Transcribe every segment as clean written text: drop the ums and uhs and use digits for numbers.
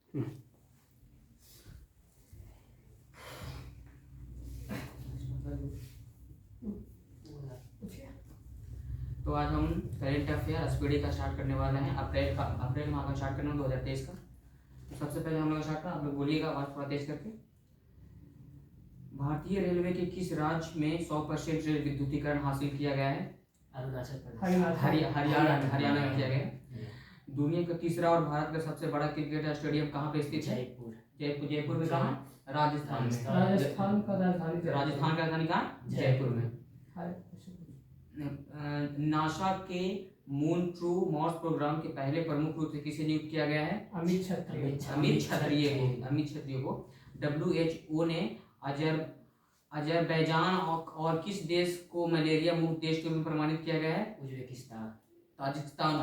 तो आज हम करेंट अफेयर एसपीडी का स्टार्ट करने वाले हैं। अप्रैल माह का स्टार्ट करना 2023 का। तो सबसे पहले हम लोग स्टार्ट कर, आप लोग बोलिएगा आवाज थोड़ा तेज करके। भारतीय रेलवे के किस राज्य में 100% रेल विद्युतीकरण हासिल किया गया है? अरुणाचल प्रदेश, हरियाणा में किया गया। दुनिया का तीसरा और भारत का सबसे बड़ा क्रिकेट स्टेडियम कहाँ पे स्थित है? जयपुर में। कहाँ? राजस्थान में। राजस्थान का राजधानी कहाँ? जयपुर में। नासा के मून ट्रू मार्स प्रोग्राम के पहले प्रमुख रूप से किसे नियुक्त किया गया है? अमित क्षत्रिय को। WHO ने अजरबैजान और किस देश को मलेरिया मुक्त देश के रूप में प्रमाणित किया गया है? ताजिकिस्तान।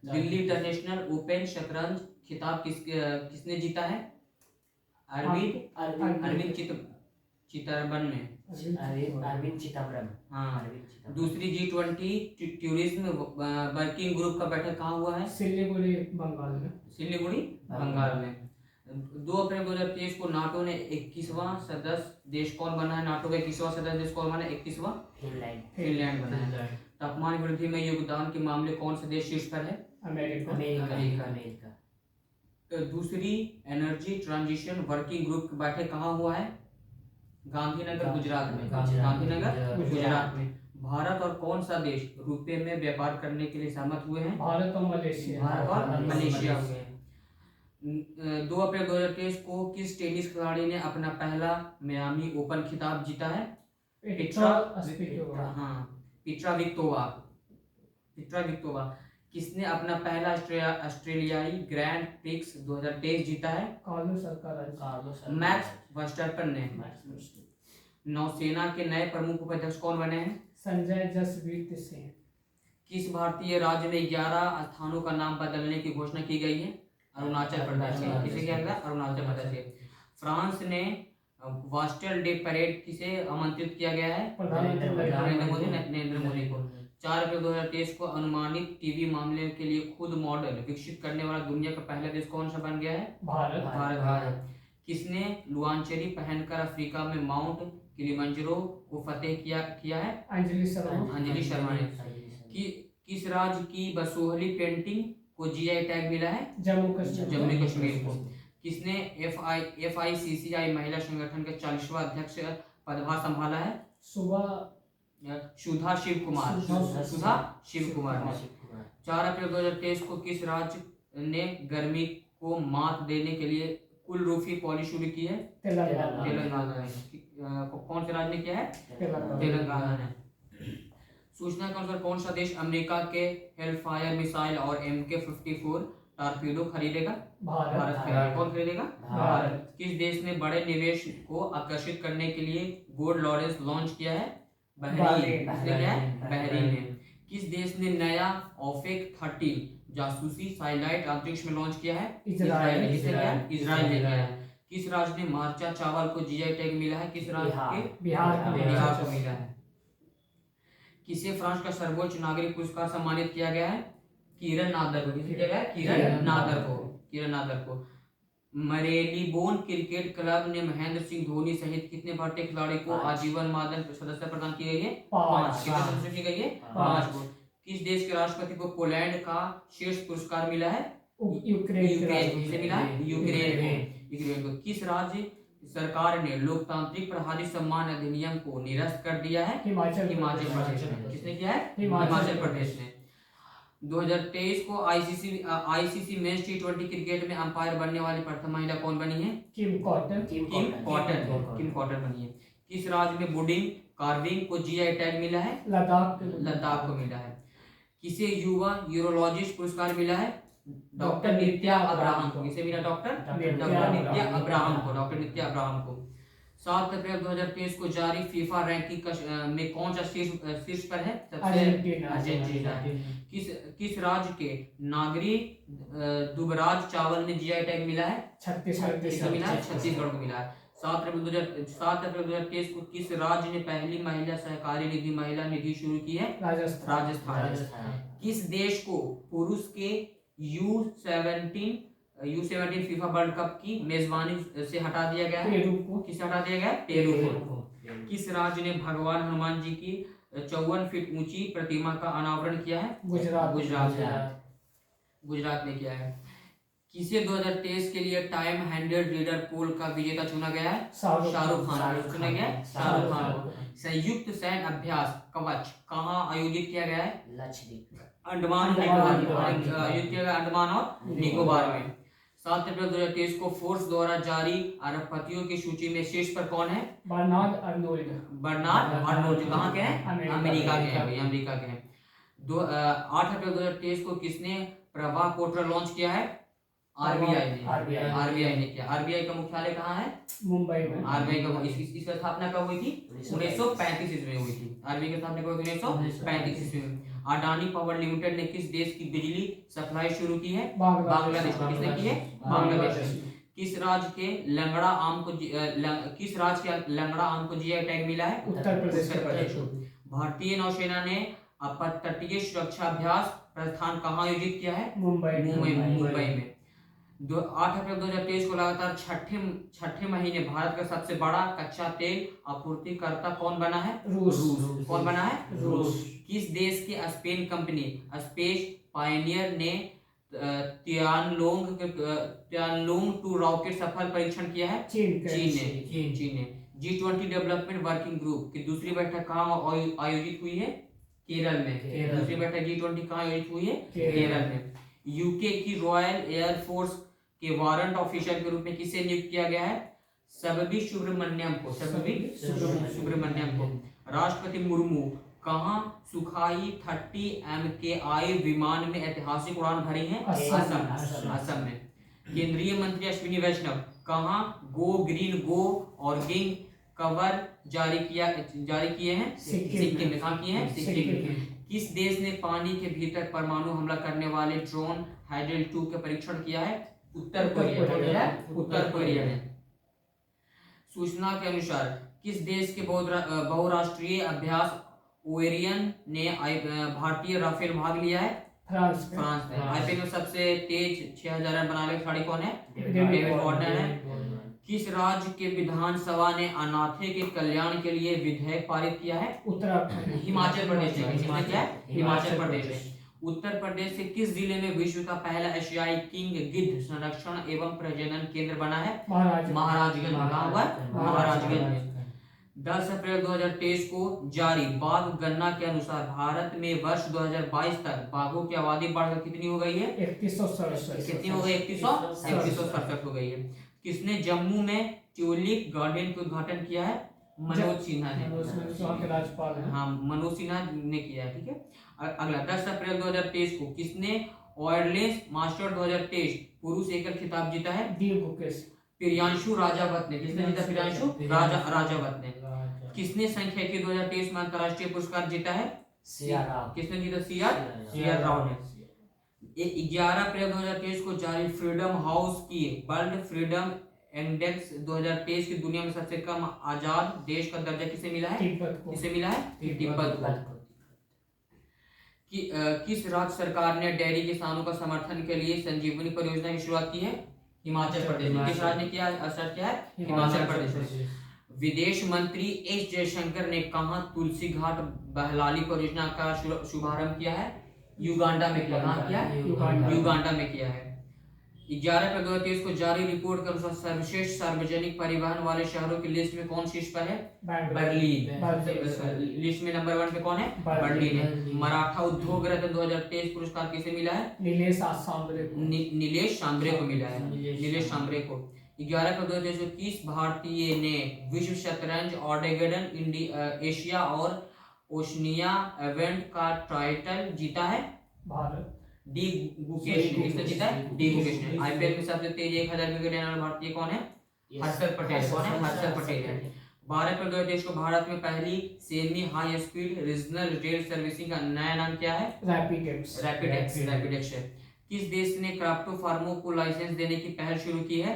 दिल्ली इंटरनेशनल ओपन शतरंज खिताब किसने जीता है? अरविंद चिदंबरम ने। हाँ। दूसरी G20 टूरिज्म वर्किंग ग्रुप का बैठक कहाँ हुआ है? सिलीगुड़ी बंगाल में। 2 अप्रैल 2023 को नाटो ने 21वां सदस्य देश कौन बना है? नाटो का 21वां सदस्य देश कौन बना है? 21वां फिनलैंड बना है। तापमान वृद्धि में योगदान के मामले कौन सा देश शीर्ष पर है? अमेरिका। तो दूसरी एनर्जी ट्रांजिशन वर्किंग ग्रुप की बैठक कहाँ हुआ है? गांधीनगर गुजरात में। भारत और कौन सा देश रुपए में व्यापार करने के लिए सहमत हुए हैं? भारत और मलेशिया हुए हैं। 2 अप्रैल 2023 को किस टेनिस खिलाड़ी ने अपना पहला मियामी ओपन खिताब जीता है? पीट्रा विक्टोवा। किसने अपना पहला ऑस्ट्रेलियाई ग्रैंड प्रिक्स 2023 जीता है? मैक्स वर्स्टैपेन ने। नौसेना के नए प्रमुख उपाध्यक्ष कौन बने हैं? संजय जसवीर सिंह। किस भारतीय राज्य में 11 स्थानों का नाम बदलने की घोषणा की गई है? अरुणाचल प्रदेश। किसे किया गया? अरुणाचल प्रदेश। फ्रांस ने वास्टल डे परेड किसे आमंत्रित किया गया है? नरेंद्र मोदी को। 4 अप्रैल 2023 को अनुमानित टीवी मामले के लिए खुद मॉडल विकसित करने वाला दुनिया का पहला देश कौन सा बन गया है? भारत। किसने लुआंचेरी पहनकर अफ्रीका में माउंट किलिमंजारो को फतेह किया है? अंजलि शर्मा ने। किस राज्य की बसोहली पेंटिंग को GI टैग मिला है? जम्मू कश्मीर को। किसने FICCI महिला संगठन के 40वां अध्यक्ष पदभार संभाला है? सुधा शिव कुमार ने। 4 अप्रैल 2023 को किस राज्य ने गर्मी को मात देने के लिए कुल रूफी पॉलिसी शुरू की है? तेलंगाना ने। कौन से राज्य ने किया है? तेलंगाना ने। सूचना के अनुसार कौन सा देश अमेरिका के हेलफायर मिसाइल और MK-54 टॉर्पीडो खरीदेगा? भारत। कौन खरीदेगा? भारत। किस देश ने बड़े निवेश को आकर्षित करने के लिए गोल्ड लॉरेंस लॉन्च किया है? बहरीन ने। किस देश ने नया OPEC 30 जासूसी सैटेलाइट अंतरिक्ष में लॉन्च किया है? इजराइल ने किया है। किस राज्य ने मार्चा चावल को GI टैग मिला है? किस राज्य के? बिहार को मिला है। किसे फ्रांस का सर्वोच्च नागरिक पुरस्कार सम्मानित किया गया है? किरण नादर को। मरेलीबोन क्रिकेट क्लब ने महेंद्र सिंह धोनी सहित कितने भारतीय खिलाड़ी को आजीवन मानद सदस्य प्रदान की गई है? 5। कितने सदस्य की गई है? 5 को। किस देश के राष्ट्रपति को पोलैंड का शीर्ष पुरस्कार मिला है? यूक्रेन को। किस राज्य सरकार ने लोकतांत्रिक प्रहरी सम्मान अधिनियम को निरस्त कर दिया है? हिमाचल प्रदेश ने। किसने किया है? हिमाचल प्रदेश ने। 2023 को ICC मेंस T20 क्रिकेट में अंपायर बनने वाली प्रथम महिला कौन बनी है? किम कॉटन बनी है। किस राज्य में वुडिंग कार्विंग को GI टैग मिला है? लद्दाख को मिला है। किसे युवा यूरोलॉजिस्ट पुरस्कार मिला है? डॉक्टर नित्या अब्राहम को। किसे मिला? डॉक्टर नित्या अब्राहम को। 7 अप्रैल 2023 को जारी फीफा रैंकिंग में कौन सा शीर्ष पर है? अर्जेंटीना। किस राज्य के नागरिक दुबराज चावल ने GI टैग मिला है? छत्तीसगढ़ को मिला है। 7 अप्रैल 2023 को किस राज्य ने पहली महिला सहकारी निधि महिला निधि शुरू की है? राजस्थान। किस देश को पुरुष के U17 U17 FIFA world cup की मेजबानी से हटा दिया गया है? पेरू को। किसे हटा दिया गया है? पेरू को। किस राज्य ने भगवान हनुमान जी की 54 फीट ऊंची प्रतिमा का अनावरण किया है? गुजरात। गुजरात ने किया है। किसे 2023 के लिए टाइम हंड्रेड रीडर पोल का विजेता चुना गया है? शाहरुख खान चुना गया है। शाहरुख खान को। संयुक्त सैन्य अभ्यास कवच कहाँ आयोजित किया गया है? अंडमान और निकोबार आयोजित किया गया, अंडमान और निकोबार में। 7 अप्रैल 2023 को फोर्स द्वारा जारी अरबपतियों की सूची में शीर्ष पर कौन है? Bernard Arnault. जो कहाँ के हैं? अमेरिका के हैं, अमेरिका के हैं। 8 अप्रैल 2023 को किसने प्रवाह पोर्टल लॉन्च किया है? आरबीआई ने किया। आरबीआई का मुख्यालय कहाँ है? मुंबई में। आरबीआई का इसकी स्थापना कब हुई थी? 1935 ईस्वी में हुई थी। आरबीआई की स्थापना कब हुई थी? 1935 ईस्वी में। अडानी पावर लिमिटेड ने किस देश की बिजली सप्लाई शुरू की है? बांग्लादेश। किसने की है? बांग्लादेश। किस राज्य के लंगड़ा आम को जीआई टैग मिला है? उत्तर प्रदेश। भारतीय नौसेना ने अपतटीय सुरक्षा अभ्यास प्रस्थान कहाँ आयोजित किया है? मुंबई में। 8 अप्रैल 2023 को लगातार छठे महीने भारत का सबसे बड़ा कच्चा तेल आपूर्तिकर्ता कौन बना है? रूस। कौन बना है? रूस। किस देश की स्पेन कंपनी स्पेस पायनियर ने तियानलोंग 2 रॉकेट सफल परीक्षण किया है? चीन ने। G20 डेवलपमेंट वर्किंग ग्रुप की दूसरी बैठक कहाँ आयोजित हुई है? केरल में। दूसरी बैठक G20 कहाँ आयोजित हुई है? केरल में। यूके की रॉयल एयर फोर्स के वारंट ऑफिसर के रूप में किसे नियुक्त किया गया है? सबबी सुब्रमण्यम को। राष्ट्रपति मुर्मू कहाँ सुखाई 30 MKI विमान में ऐतिहासिक उड़ान भरी है? असम में। केंद्रीय मंत्री अश्विनी वैष्णव कहाँ गो ग्रीन गो ऑर्गेनिक कवर जारी किए हैं? सिक्किम में। कहाँ किए हैं? सिक्किम में। किस देश ने पानी के भीतर परमाणु हमला करने वाले ड्रोन हाइड्रल 2 का परीक्षण किया है? उत्तर कोरिया ने। सूचना के अनुसार किस देश के बहुराष्ट्रीय अभ्यास ओरियन ने भारतीय राफेल भाग लिया है? फ्रांस ने। आईपीएल में सबसे तेज 6000 रन बनाने खिलाड़ी कौन है? डेविड वार्नर है। किस राज्य के विधानसभा ने अनाथे के कल्याण के लिए विधेयक पारित किया है? उत्तराखंड। हिमाचल प्रदेश ने। किसने किया है? हिमाचल प्रदेश ने। उत्तर प्रदेश के किस जिले में विश्व का पहला एशियाई किंग गिद्ध संरक्षण एवं प्रजनन केंद्र बना है? महाराजगंज। कहाँ हुआ? महाराजगंज में। 10 अप्रैल 2023 को जारी बाघ गणना के अनुसार भारत में वर्ष 2022 तक बाघों की आबादी बढ़कर कितनी हो गई है? 3167। कितनी हो गई? 3167 हो गई है। किसने जम्मू में ट्यूलिप गार्डन का उद्घाटन किया है? मनोज सिन्हा ने। राज्यपाल हैं। हाँ, मनोज सिन्हा ने किया है। ठीक है। अगला 10 अप्रैल 2023 को किसने ऑयरलेस मास्टर 2023 पुरुष एकल खिताब जीता है? प्रियांशु राजावत ने। किसने जीता? प्रियांशु राजावत ने। किसने सांख्यिकी 2023 में अंतरराष्ट्रीय पुरस्कार जीता है? किसने जीता? सीआर राव ने। 11 अप्रैल 2023 को जारी फ्रीडम हाउस की वर्ल्ड फ्रीडम इंडेक्स 2023 की दुनिया में सबसे कम आजाद देश का दर्जा किसे मिला है? किसे मिला है? तिब्बत को। किस राज्य सरकार ने डेयरी किसानों का समर्थन के लिए संजीवनी परियोजना की शुरुआत की है? हिमाचल प्रदेश। किस राज्य ने किया? किया है? हिमाचल प्रदेश। विदेश मंत्री एस जयशंकर ने कहां तुलसी घाट बहलाली परियोजना का शुभारंभ किया है? युगांडा में किया। कहां किया? युगांडा में किया है। 11 अप्रैल 2023 को जारी रिपोर्ट के अनुसार सर्वश्रेष्ठ सार्वजनिक परिवहन वाले शहरों की लिस्ट में कौन शीर्ष पर है? बर्लिन। लिस्ट में नंबर 1 पे कौन है? बर्लिन है। मराठा उद्योग रत्न 2023 पुरस्कार किसे मिला है? नीलेश सांबरे को मिला है। नीलेश सांबरे को। 11 अप्रैल 2023 को किस भारतीय ने विश्व शतरंज ऑर्डेगन एशिया और ओशनिया इवेंट का टाइटल जीता है? भारत। डी गुकेश ने। किसने जीता है? डी गुकेश ने। आईपीएल में सबसे तेज 1000 विकेट लेने वाला भारतीय कौन है? हर्षद पटेल। कौन है? हर्षद पटेल है। 12 अप्रैल 2023 को भारत में पहली semi high speed regional rail servicing का नया नाम क्या है? Rapid x. किस देश ने क्राप्टो फार्मो को लाइसेंस देने की पहल शुरू की है?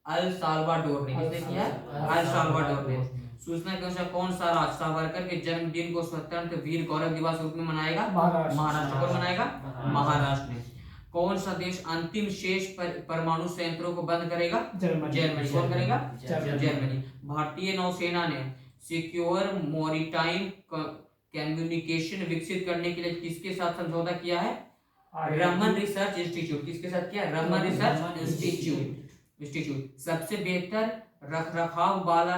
अल साल्वाडोर ने। किसने किया? अल साल्वाडोर ने। सूचना के अनुसार कौन सा राज्य सावरकर के जन्मदिन को स्वतंत्र वीर गौरव दिवस रूप में मनाएगा? महाराष्ट्र। कौन मनाएगा? महाराष्ट्र ने। कौन सा देश अंतिम शेष परमाणु संयंत्रों को बंद करेगा? जर्मनी। जर्मनी। कौन करेगा? जर्मनी। जर्मनी। भारतीय नौसेना ने सिक्योर मैरीटाइम कम्युनिकेशन विकसित करने के लिए किसके साथ समझौता किया है? Raman research institute. किसके साथ किया? Raman research institute. सबसे बेहतर रखरखाव वाला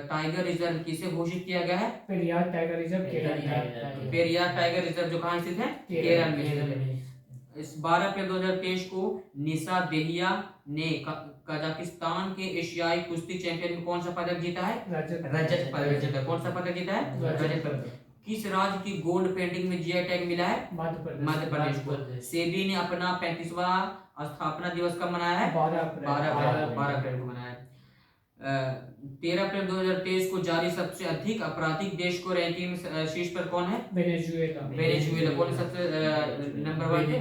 टाइगर रिजर्व किसे घोषित किया गया है? पेरियार टाइगर रिजर्व केरल में। पेरियार टाइगर रिजर्व जो कहाँ स्थित है? केरल में स्थित है। इस 12 अप्रैल 2023 को निशा देहिया ने कजाकिस्तान के एशियाई कुश्ती चैंपियन में कौन सा पदक जीता है? रजत पदक जीता है। कौन सा पदक जीता है? रजत पदक। किस राज्य की गोल्ड पेंटिंग में जीआई टैग मिला है? मध्य प्रदेश को। सेबी ने अपना 35वां स्थापना दिवस कब मनाया है? 12 अप्रैल को मनाया है। 13 अप्रैल 2023 को जारी सबसे अधिक आपराधिक देश को रैंकिंग में शीर्ष पर कौन है? वेनेजुएला। कौन सबसे नंबर 1 है?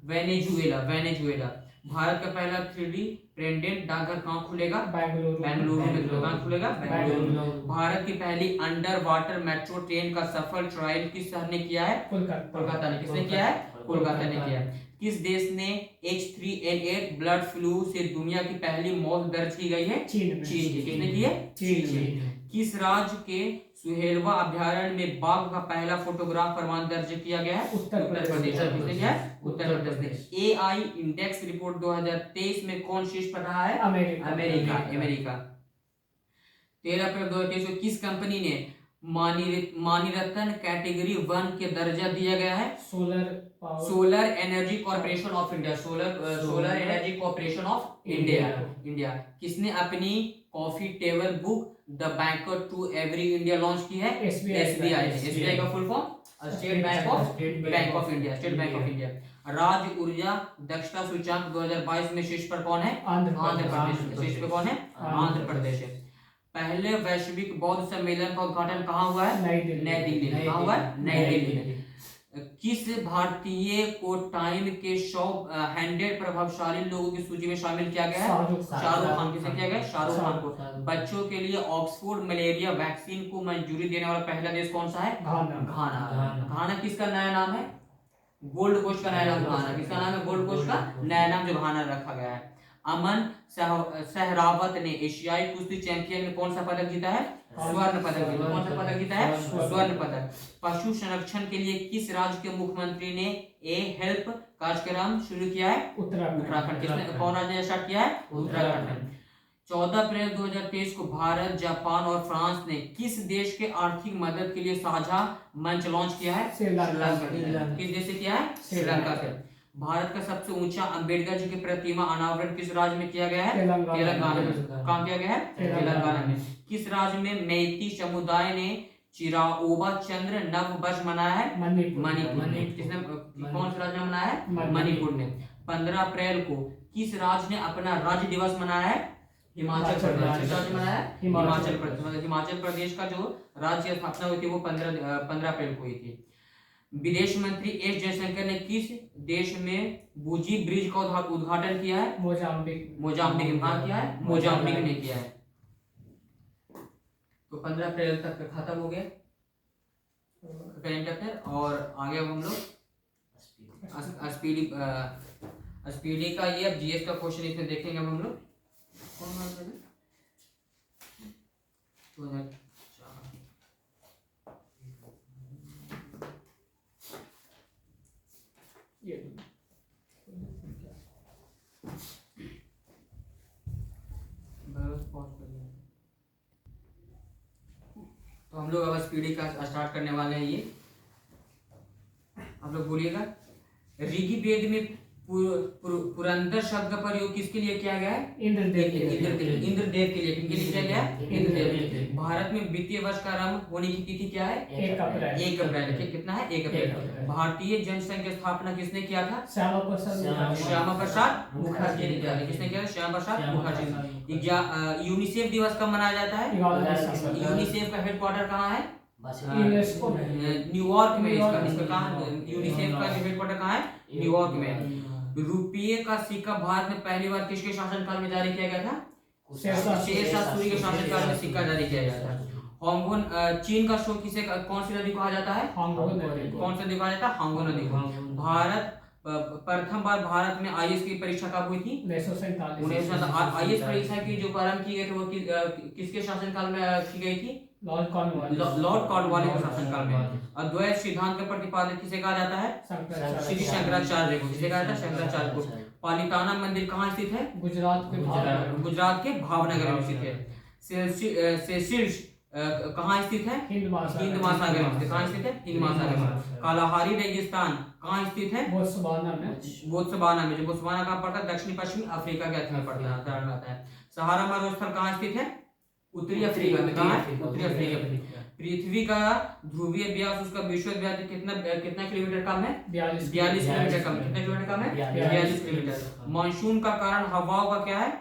वेनेजुएला। भारत का पहला 3D प्रिंटेड डाकघर कहाँ खुलेगा? बेंगलुरु में। कहाँ खुलेगा? बेंगलुरु। भारत की पहली अंडर वाटर मेट्रो ट्रेन का सफल ट्रायल किस शहर ने किया है? कोलकाता ने। किसने किया है? कोलकाता ने किया है। किस देश ने H3N8 ब्लड फ्लू से दुनिया की पहली मौत दर्ज की गई है? चीन। किसने की है? चीन। किस राज्य के सुहेलवा अभयारण्य में बाघ का पहला फोटोग्राफ प्रमाण दर्ज किया गया है? उत्तर प्रदेश। किसने किया है? उत्तर प्रदेश ने। AI इंडेक्स रिपोर्ट 2023 में कौन शीर्ष पर रहा है? अमेरिका। 13 अप्रैल 2023 को किस कंपनी ने मानीरत्न कैटेगरी 1 के दर्जा दिया गया है? Solar energy corporation of India. Solar energy corporation of India. किसने अपनी coffee table book the banker to every India launch की है? SBI का full form state bank of India. राज्य ऊर्जा दक्षता सूचकांक 2022 में शीर्ष पर कौन है? आंध्र प्रदेश। शीर्ष पर कौन है? आंध्र प्रदेश है। पहले वैश्विक बौद्ध सम्मेलन का उद्घाटन कहाँ हुआ है? नई दिल्ली में। कहाँ हुआ है? नई दिल्ली में। किस भारतीय को टाइम के 100 प्रभावशाली लोगों की सूची में शामिल किया गया है? शाहरुख खान। किसे किया गया? शाहरुख खान को। बच्चों के लिए ऑक्सफोर्ड मलेरिया वैक्सीन को मंजूरी देने वाला पहला देश कौन सा है? घाना। किसका नया नाम है? गोल्ड कोस्ट का नया नाम घाना। किसका नाम है? गोल्ड कोस्ट का नया नाम जो घाना रखा गया है। अमन सहरावत ने एशियाई कुश्ती चैंपियन में कौन सा पदक जीता है? स्वर्ण पदक। कौन सा पदक जीता है? स्वर्ण पदक। पशु संरक्षण के लिए किस राज्य के मुख्यमंत्री ने हेल्प कार्यक्रम शुरू किया है? उत्तराखंड। किसने? कौन राज्य ने स्टार्ट किया है? उत्तराखंड। 14 अप्रैल 2023 को भारत, जापान और फ्रांस ने किस देश के आर्थिक मदद के लिए साझा मंच लॉन्च किया है? श्रीलंका। किस देश से किया है? श्रीलंका से। भारत का सबसे ऊंचा अंबेडकर जी की प्रतिमा अनावरण किस राज्य में किया गया है? तेलंगाना में। कहाँ किया गया है? तेलंगाना में। किस राज्य में मैती समुदाय ने चिराओबा चंद्र नव वर्ष मनाया है? मणिपुर। किसने? कौन से राज्य में मनाया है? मणिपुर ने। 15 अप्रैल को किस राज्य ने अपना राज्य दिवस मनाया है? हिमाचल प्रदेश। किस राज्य मनाया है? हिमाचल प्रदेश। हिमाचल प्रदेश का जो राज्य स्थापना हुई थी वो 15 अप्रैल को हुई थी। विदेश मंत्री एस जयशंकर ने किस देश में बुजी ब्रिज का उद्घाटन किया है? मोजाम्बिक। कहाँ किया है? मोजाम्बिक ने किया है। तो 15 अप्रैल तक खत्म हो गया करंट अफेयर। और आगे अब हम लोग स्पीडी का ये जीएस का क्वेश्चन इसमें देखेंगे। अब हम लोग तो हम लोग अब स्पीडी का स्टार्ट करने वाले हैं। ये आप लोग बोलिएगा। ऋग्वेद में पुरंदर शब्द का प्रयोग किसके लिए किया गया है? इंद्रदेव के लिए। किनके लिए किया गया है? इंद्रदेव। भारत में वित्तीय वर्ष का आरंभ होने की तिथि क्या है? 1 अप्रैल। कितना है? 1 अप्रैल। भारतीय जनसंघ की स्थापना किसने किया था? श्यामा प्रसाद मुखर्जी ने किया था। किसने किया? श्यामा प्रसाद मुखर्जी। यूनिसेफ दिवस कब मनाया जाता है? यूनिसेफ का हेडक्वार्टर कहाँ है? न्यूयॉर्क में। इसका कहाँ? यूनिसेफ का हेडक्वार्टर कहाँ है? न्यूयॉर्क में। रुपये का सिक्का भारत में पहली बार किसके शासनकाल में जारी किया गया था? शेरशाह सूरी के शासनकाल में सिक्का जारी किया गया था। हांगो चीन का शो किसे कौन सी नदी कहा जाता है? कौन सी नदी कहा जाता है? हांगो नदी को। भारत प्रथम बार भारत में आईएएस की परीक्षा कब हुई थी? 1947। आईएएस परीक्षा की जो प्रारंभ की गई थी वो किसके शासनकाल में की गई थी? लॉर्ड कॉर्नवालिस के शासनकाल में। अद्वैत सिद्धांत का प्रतिपादन किसे कहा जाता है? श्री शंकराचार्य को। किसे कहा जाता है? शंकराचार्य को। पालिताना मंदिर कहाँ स्थित है? गुजरात के भावनगर में स्थित है। सेशेल्स कहाँ स्थित है? हिंद महासागर में। कहाँ स्थित है? हिंद महासागर में। कालाहारी रेगिस्तान कहाँ स्थित है? बोत्सवाना में। जो बोत्सवाना कहाँ पड़ता है? दक्षिण पश्चिमी अफ्रीका के अंत में पड़ता है। सहारा मरुस्थल कहाँ स्थित है? उत्तरी अफ्रीका में। कहाँ है? उत्तरी अफ्रीका। पृथ्वी का ध्रुवीय व्यास उसका विश्व व्यास कितना किलोमीटर कम है? 42 किलोमीटर कम। कितना किलोमीटर कम है? 42 किलोमीटर। मानसून का कारण हवाओं का क्या है?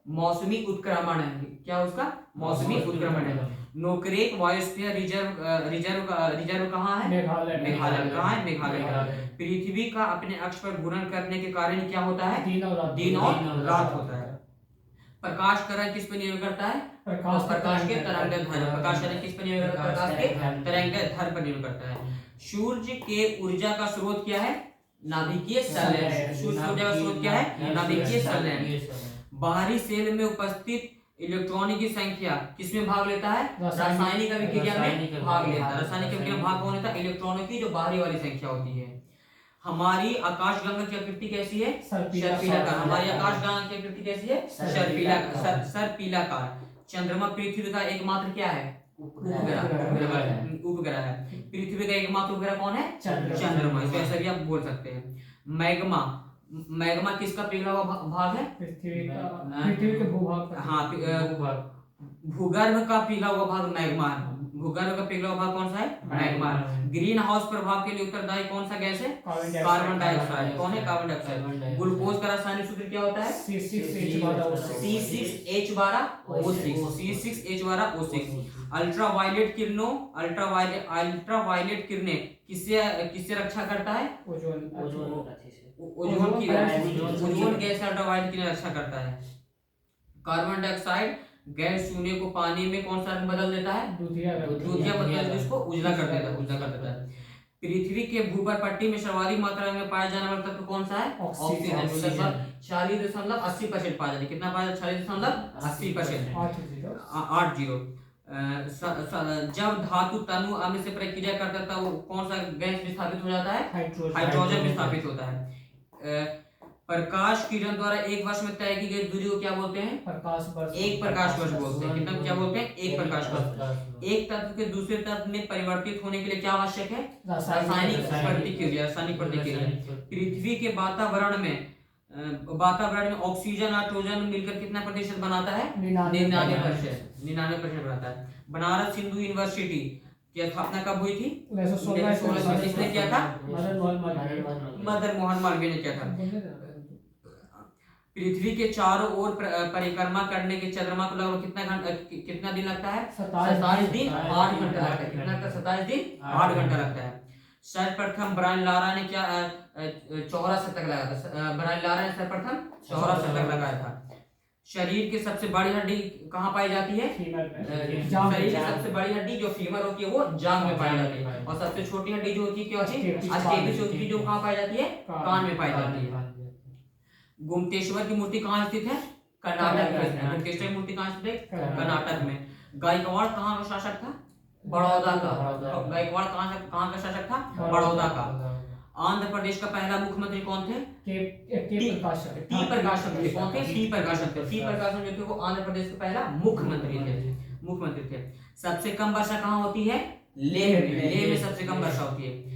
मौसमी उत्क्रमण है। क्या उसका? मौसमी उत्क्रमण है। नोकरेक बायोस्फीयर रिजर्व कहाँ है? मेघालय। कहाँ है? मेघालय। पृथ्वी का अपने अक्ष पर घूर्णन करने के कारण क्या होता है? दिन और रात होता है। प्रकाश का रंग किस पर निर्भर करता है? प्रकाश के तरंगदैर्ध्य। प्रकाश का रंग किस पर निर्भर करता है? प्रकाश के तरंगदैर्ध्य पर निर्भर करता है। सूर्य के ऊर्जा का स्रोत क्या है? नाभिकीय संलयन। सूर्य ऊर्जा का स्रोत क्या है? नाभिकीय संलयन। बाहरी सेल में उपस्थित इलेक्ट्रॉनों की संख्या किसमें भाग लेता है? रासायनिक अभिक्रिया में भाग लेता है। रासायनिक अभिक्रिया में भाग कौन लेता है? इलेक्ट्रॉनों की जो बाहरी वाली संख्या होती है। हमारी आकाशगंगा की आकृति कैसी है? सर्पिलाकार। हमारी आकाशगंगा की आकृति कैसी है? सर्पिलाकार। चंद्रमा पृथ्वी का एकमात्र क्या है? उपग्रह है। पृथ्वी का एकमात्र उपग्रह कौन है? चंद्रमा। इसको ऐसा भी आप बोल सकते हैं। मैग्मा किसका पिघला हुआ भाग है? पृथ्वी के भूभाग। हाँ, भूगर्भ का पिघला हुआ भाग मैग्मा है। भूगर्भ का पिघला हुआ भाग कौन सा है? मैग्मा। ग्रीन हाउस प्रभाव के लिए उत्तरदायी कौन सा गैस है? Carbon dioxide. कौन है? Carbon dioxide. ग्लूकोज का रासायनिक सूत्र क्या होता है? C6H12O6। अल्ट्रावायलेट किरणें किससे रक्षा करता है? ओजोन गैस अल्ट्रावायलेट किरणें रक्षा करता है। कार्बन डाइऑक्साइड गैस चूने को पानी में कौन सा रंग बदल देता है? दूधिया बदल उसको उजला कर देता है। पृथ्वी के भूपर पट्टी में सर्वाधिक मात्रा में पाया जाने वाला तत्व कौन सा है? ऑक्सीजन। 40.80% पाया जाता है। कितना पाया जाता है? 40.80%। 80। जब धातु तनु अम्ल से प्रक्रिया करता है वो कौन सा गैस विस्थापित हो जाता है? हाइड्रोजन विस्थापित होता है। प्रकाश किरण द्वारा एक वर्ष में तय की गई दूरी को क्या बोलते हैं? एक प्रकाश वर्ष बोलते हैं। कितना क्या बोलते हैं? एक प्रकाश वर्ष। एक तत्व के दूसरे तत्व में परिवर्तित होने के लिए क्या आवश्यक है? रासायनिक प्रतिक्रिया। पृथ्वी के वातावरण में ऑक्सीजन नाइट्रोजन मिलकर कितना प्रतिशत बनाता है? 99% बनाता है। बनारस हिंदू यूनिवर्सिटी की स्थापना कब हुई थी? 1916। किसने किया था? मदन मोहन मालवीय ने किया था। पृथ्वी के चारों ओर परिक्रमा करने के चंद्रमा को लगभग कितना दिन लगता है? 27 दिन 8 घंटा लगता है। कितना लगता है? 27 दिन 8 घंटा लगता है। सर्वप्रथम ब्रायन लारा ने क्या चौहरा शतक लगाया था? ब्रायन लारा ने सर्वप्रथम चौहरा शतक लगाया था। शरीर की सबसे बड़ी हड्डी कहाँ पाई जाती है? शरीर की सबसे बड़ी हड्डी जो फीमर होती है वो जांघ में पाई जाती है। और सबसे छोटी हड्डी जो होती है क्या होती है? स्टेपिस होती है, जो कहाँ पाई जाती है? कान में पाई जाती है। गुप्तेश्वर की मूर्ति कहाँ स्थित है? कर्नाटक में। गुप्तेश्वर की मूर्ति कहाँ स्थित है? कर्नाटक में। गायकवाड़ कहाँ का शासक था? बड़ौदा का। गायकवाड़ कहाँ का शासक था? बड़ौदा का। आंध्र प्रदेश का पहला मुख्यमंत्री कौन थे? टी प्रकाशम थे। कौन थे? टी प्रकाशम जो थे वो आंध्र प्रदेश के पहला मुख्यमंत्री थे। सबसे कम वर्षा कहाँ होती है? लेह में सबसे कम वर्षा होती है।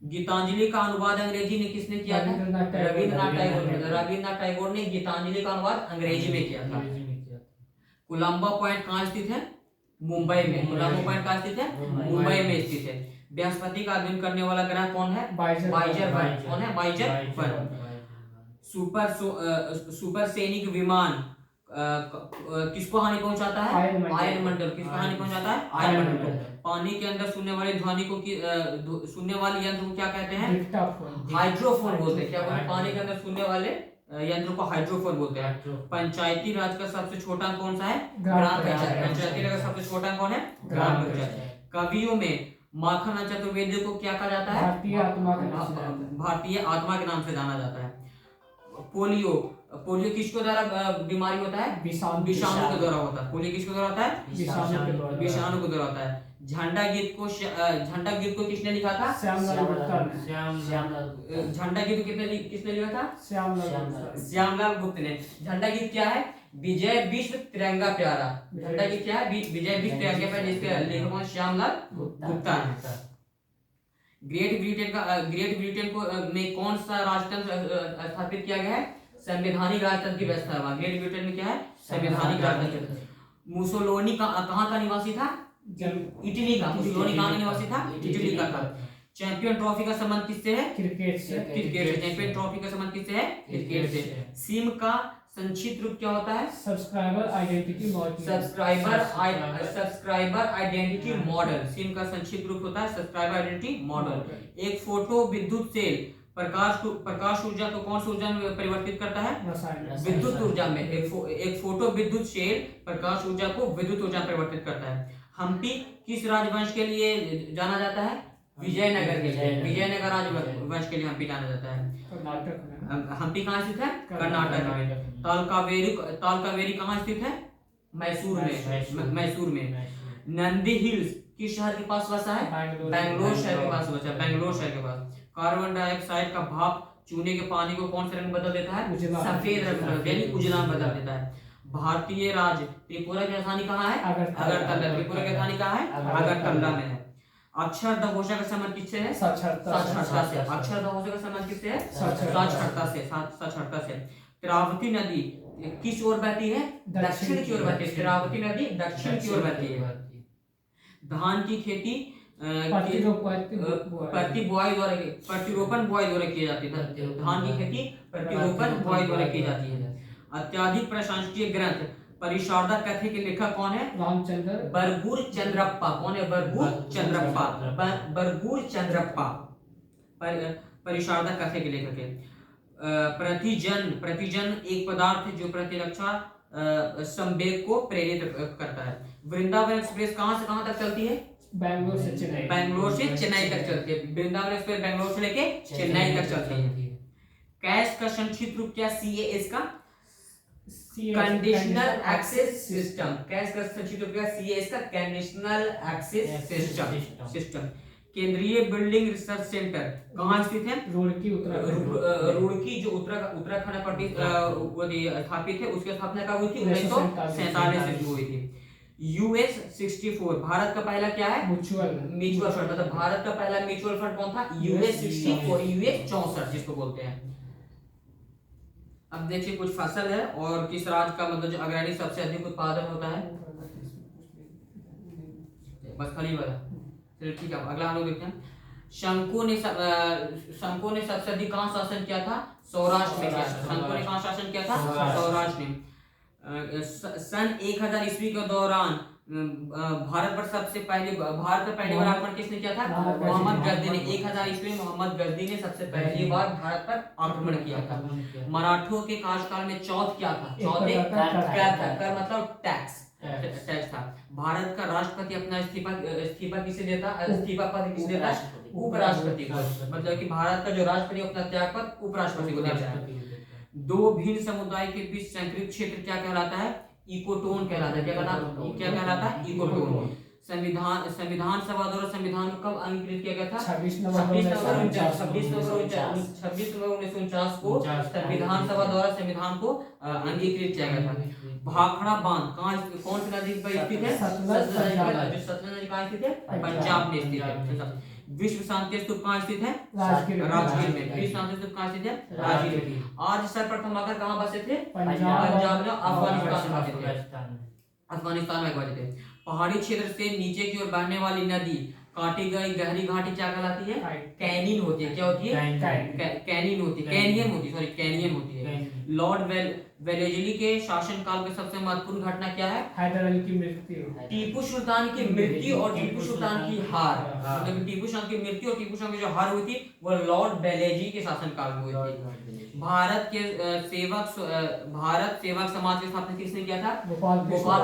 गीतांजलि का अनुवाद अंग्रेजी में किसने किया था? रविन्द्रनाथ टैगोर ने गीतांजलि का अनुवाद अंग्रेजी में किया था। कोलंबो पॉइंट कहाँ स्थित है? मुंबई में। कोलंबो पॉइंट कहाँ स्थित है? मुंबई में स्थित है। बृहस्पति का अध्ययन करने वाला ग्रह कौन है? वाइजर 1। कौन है? वाइजर 1। सुपरसोनिक विमान किसको हानि पहुंचाता है? वायुमंडल। किसको हानि पहुंचाता है? वायुमंडल। पानी के अंदर सुनने वाली ध्वनि को सुनने वाले यंत्र को क्या कहते हैं? हाइड्रोफोन बोलते हैं। क्या बोलते हैं? पानी के अंदर सुनने वाले यंत्र को हाइड्रोफोन बोलते हैं। पंचायती राज का सबसे छोटा कौन सा है? ग्राम पंचायत। पंचायती राज का सबसे छोटा कौन है? ग्राम पंचायत। कवियों में माखन चतुर्वेदी को क्या कहा जाता है? भारतीय आत्मा के नाम से जाना जाता है। भारतीय आत्मा के नाम से जाना जाता है। पोलियो, पोलियो किसको द्वारा बीमारी होता है? विषाणु के द्वारा होता है। पोलियो किसके द्वारा होता है? विषाणु के द्वारा होता है। झंडा गीत को किसने लिखा था? श्यामलाल गुप्ता ने। झंडा गीत किसने लिखा था? श्यामलाल गुप्त ने। झंडा गीत क्या है? विजय विश्व तिरंगा प्यारा। झंडा गीत क्या है? विजय विश्व तिरंगा प्यारा, जिसके लेखक श्यामलाल गुप्ता है। ग्रेट ब्रिटेन को में कौन सा राजतंत्र स्थापित किया गया है? संवैधानिक राजतंत्र की व्यवस्था हुआ। ग्रेट ब्रिटेन में क्या है? संवैधानिक राजतंत्र। मुसोलिनी कहाँ का निवासी था? इटली का। मुसोलिनी कहाँ का निवासी था? इटली का था। चैंपियन ट्रॉफी का संबंध किससे है? क्रिकेट से। चैंपियन ट्रॉफी का संबंध किससे है? क्रिकेट से। सिम का संक्षिप्त रूप क्या होता है? Subscriber identity model. सिम का संक्षिप्त रूप होता है सब्सक्राइबर आइडेंटिटी मॉडल। एक फोटो विद्युत सेल प्रकाश ऊर्जा को कौन सी ऊर्जा में परिवर्तित करता है? विद्युत ऊर्जा में। एक फोटो विद्युत सेल प्रकाश ऊर्जा को विद्युत ऊर्जा में परिवर्तित करता है। हम्पी किस राजवंश के लिए जाना जाता है? विजयनगर के लिए। विजयनगर राजवंश के लिए हम्पी जाना जाता है। हम्पी कहाँ स्थित है? कर्नाटक में। तालकावेरी कहाँ स्थित है? मैसूर में। नंदी हिल्स किस शहर के पास बसा है? बेंगलोर शहर के पास बसा है। बेंगलोर शहर के पास। कार्बन डाइऑक्साइड का भाप चूने के पानी को कौन से रंग बदल देता है? सफेद रंग यानी उजला बदल देता है। भारतीय राज्य त्रिपुरा की राजधानी कहाँ है? अगरतला। त्रिपुरा की राजधानी कहाँ है? अगरतला में है। अक्षरधाघोषा का संबंध किससे है? साक्षरता से। अक्षरधाघोषा का संबंध किससे है? साक्षरता से। तिरावती नदी किस ओर बहती है? दक्षिण की ओर बहती है। तिरावती नदी दक्षिण की ओर बहती है। धान की खेती प्रतिरोपण बुआई द्वारा की जाती है। धान की खेती प्रतिरोपण बुआई द्वारा की जाती है। अत्यधिक प्रशंसनीय ग्रंथ परिशारदा कथे के लेखक कौन है? रामचंद्र बरगुर चंद्रप्पा। कौन है? बरगुर चंद्रप्पा परिशारदा कथे के लेखक है। प्रतिजन एक पदार्थ जो प्रतिरक्षा संवेग को प्रेरित करता है। वृंदावन एक्सप्रेस कहां से कहां तक चलती है? बेंगलोर से चेन्नई तक चलती है। वृंदावन एक्सप्रेस बेंगलोर से लेके चेन्नई तक चलती है। कैश का संक्षिप्त रूप क्या? CAS का कंडीशनल एक्सेस सिस्टम। कैश का संक्षिप्त रूप क्या? CAS का कंडीशनल एक्सेस सिस्टम। केंद्रीय बिल्डिंग रिसर्च सेंटर कहाँ स्थित है? रुड़की जो उत्तराखंड पर स्थापित है। उसकी स्थापना कब हुई थी? 1947 में हुई थी। US 64 भारत का पहला क्या है? Mutual fund. मतलब भारत का पहला म्यूचुअल फंड कौन था? US 64 US 64 जिसको बोलते हैं। अब देखिए कुछ फसल है और किस राज्य का मतलब जो अग्रणी सबसे अधिक उत्पादन होता है। बस खाली वाला। चलिए ठीक है, अगला हम लोग देखते हैं। शंकु ने सबसे अधिक कहाँ शासन किया था? सौराष्ट्र में किया। शंकु ने कहाँ शासन किया था? सौराष्ट्र में। सन 1000 ईस्वी के दौरान भारत पर पहली बार आक्रमण किसने किया था? मोहम्मद गजनी ने। 1000 ईस्वी में मोहम्मद गजनी ने सबसे पहली बार भारत पर आक्रमण किया था। मराठों के कार्यकाल में चौथ क्या था? चौथ कर मतलब टैक्स था। भारत का राष्ट्रपति अपना इस्तीफा किसे देता? इस्तीफा पद किसे देता? उपराष्ट्रपति को। मतलब कि भारत का जो राष्ट्रपति अपना त्याग पद उपराष्ट्रपति को देता है। दो भिन्न समुदाय के बीच संकृत क्षेत्र क्या कहलाता है? इकोटोन कहलाता है। क्या कहलाता है? इकोटोन। संविधान सभा द्वारा संविधान को कब अंगीकृत किया गया था? 26 नवंबर 1949 को संविधान सभा द्वारा संविधान को अंगीकृत किया गया था। भाखड़ा बांध कौन सी नदी पर स्थित है? सतलज नदी कहाँ स्थित है? पंजाब में स्थित है। विश्व शांति स्तूप कहाँ स्थित है? राजगीर में। विश्व शांति स्तूप कहाँ स्थित है? राजगीर में। आज सर्वप्रथम आकर कहाँ बसे थे? पंजाब में अफगानिस्तान में बसे थे। पहाड़ी क्षेत्र से नीचे की ओर बहने वाली नदी काटी गई गहरी घाटी क्या कहलाती है? कैनियन होती है। क्या होती है? कैनियन होती है। लॉर्ड वेलेस्ली के शासनकाल की सबसे महत्वपूर्ण घटना क्या है? हैदर अली की मृत्यु। टीपू सुल्तान की मृत्यु और टीपू सुल्तान की हार। मतलब टीपू सुल्तान की मृत्यु और टीपू सुल्तान की जो हार हुई थी वो लॉर्ड वेलेस्ली के शासनकाल में हुई थी। भारत सेवक समाज की स्थापना किसने किया था? गोपाल गोपाल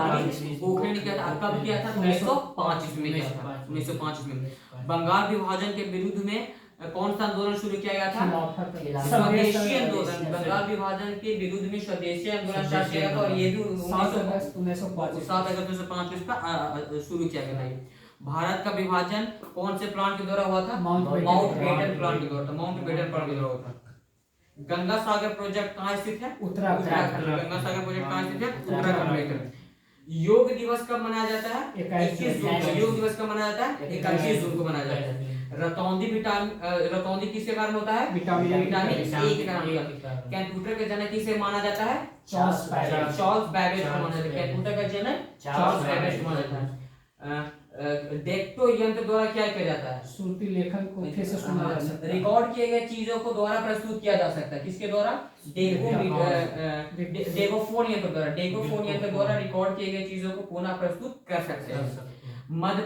गोखले ने किया था। कब किया था? 1905 ईस्वी में किया था। 1905 ईस्वी में। बंगाल विभाजन के विरुद्ध में कौन सा आंदोलन शुरू किया गया था? स्वदेशी आंदोलन। बंगाल विभाजन के विरुद्ध में स्वदेशी आंदोलन स्टार्ट किया गया था, और ये भी 7 अगस्त 1905 को शुरू किया गया था। भारत का विभाजन कौन से प्लान के द्वारा हुआ था? माउंटबेटन प्लान के द्वारा। माउंटबेटन प्लान के द्वारा हुआ था। गंगा सागर प्रोजेक्ट कहाँ स्थित है? उत्तराखंड। गंगा सागर प्रोजेक्ट कहाँ स्थित है? उत्तराखंड में। योग दिवस कब मनाया जाता है? 21 जून को। योग दिवस कब मनाया जाता है? 21 जून को मनाया जाता है। रतौंधी किसके कारण होता है? विटामिन ए के कारण होता है। कंप्यूटर का जनक किसे माना जाता है? चार्ल्स बैबेज को माना जाता है। कंप्यूटर का जनक चार्ल्स बैबेज को माना जाता है। डेक्टो यंत्र द्वारा क्या किया जाता है? श्रुति लेखन को फिर से सुना जा सकता है। रिकॉर्ड किए गए चीजों को द्वारा प्रस्तुत किया जा सकता है। किसके द्वारा? डेगोफोन यंत्र द्वारा। डेगोफोन यंत्र द्वारा रिकॉर्ड किए गए चीजों को पुनः प्रस्तुत कर सकते हैं। मध्य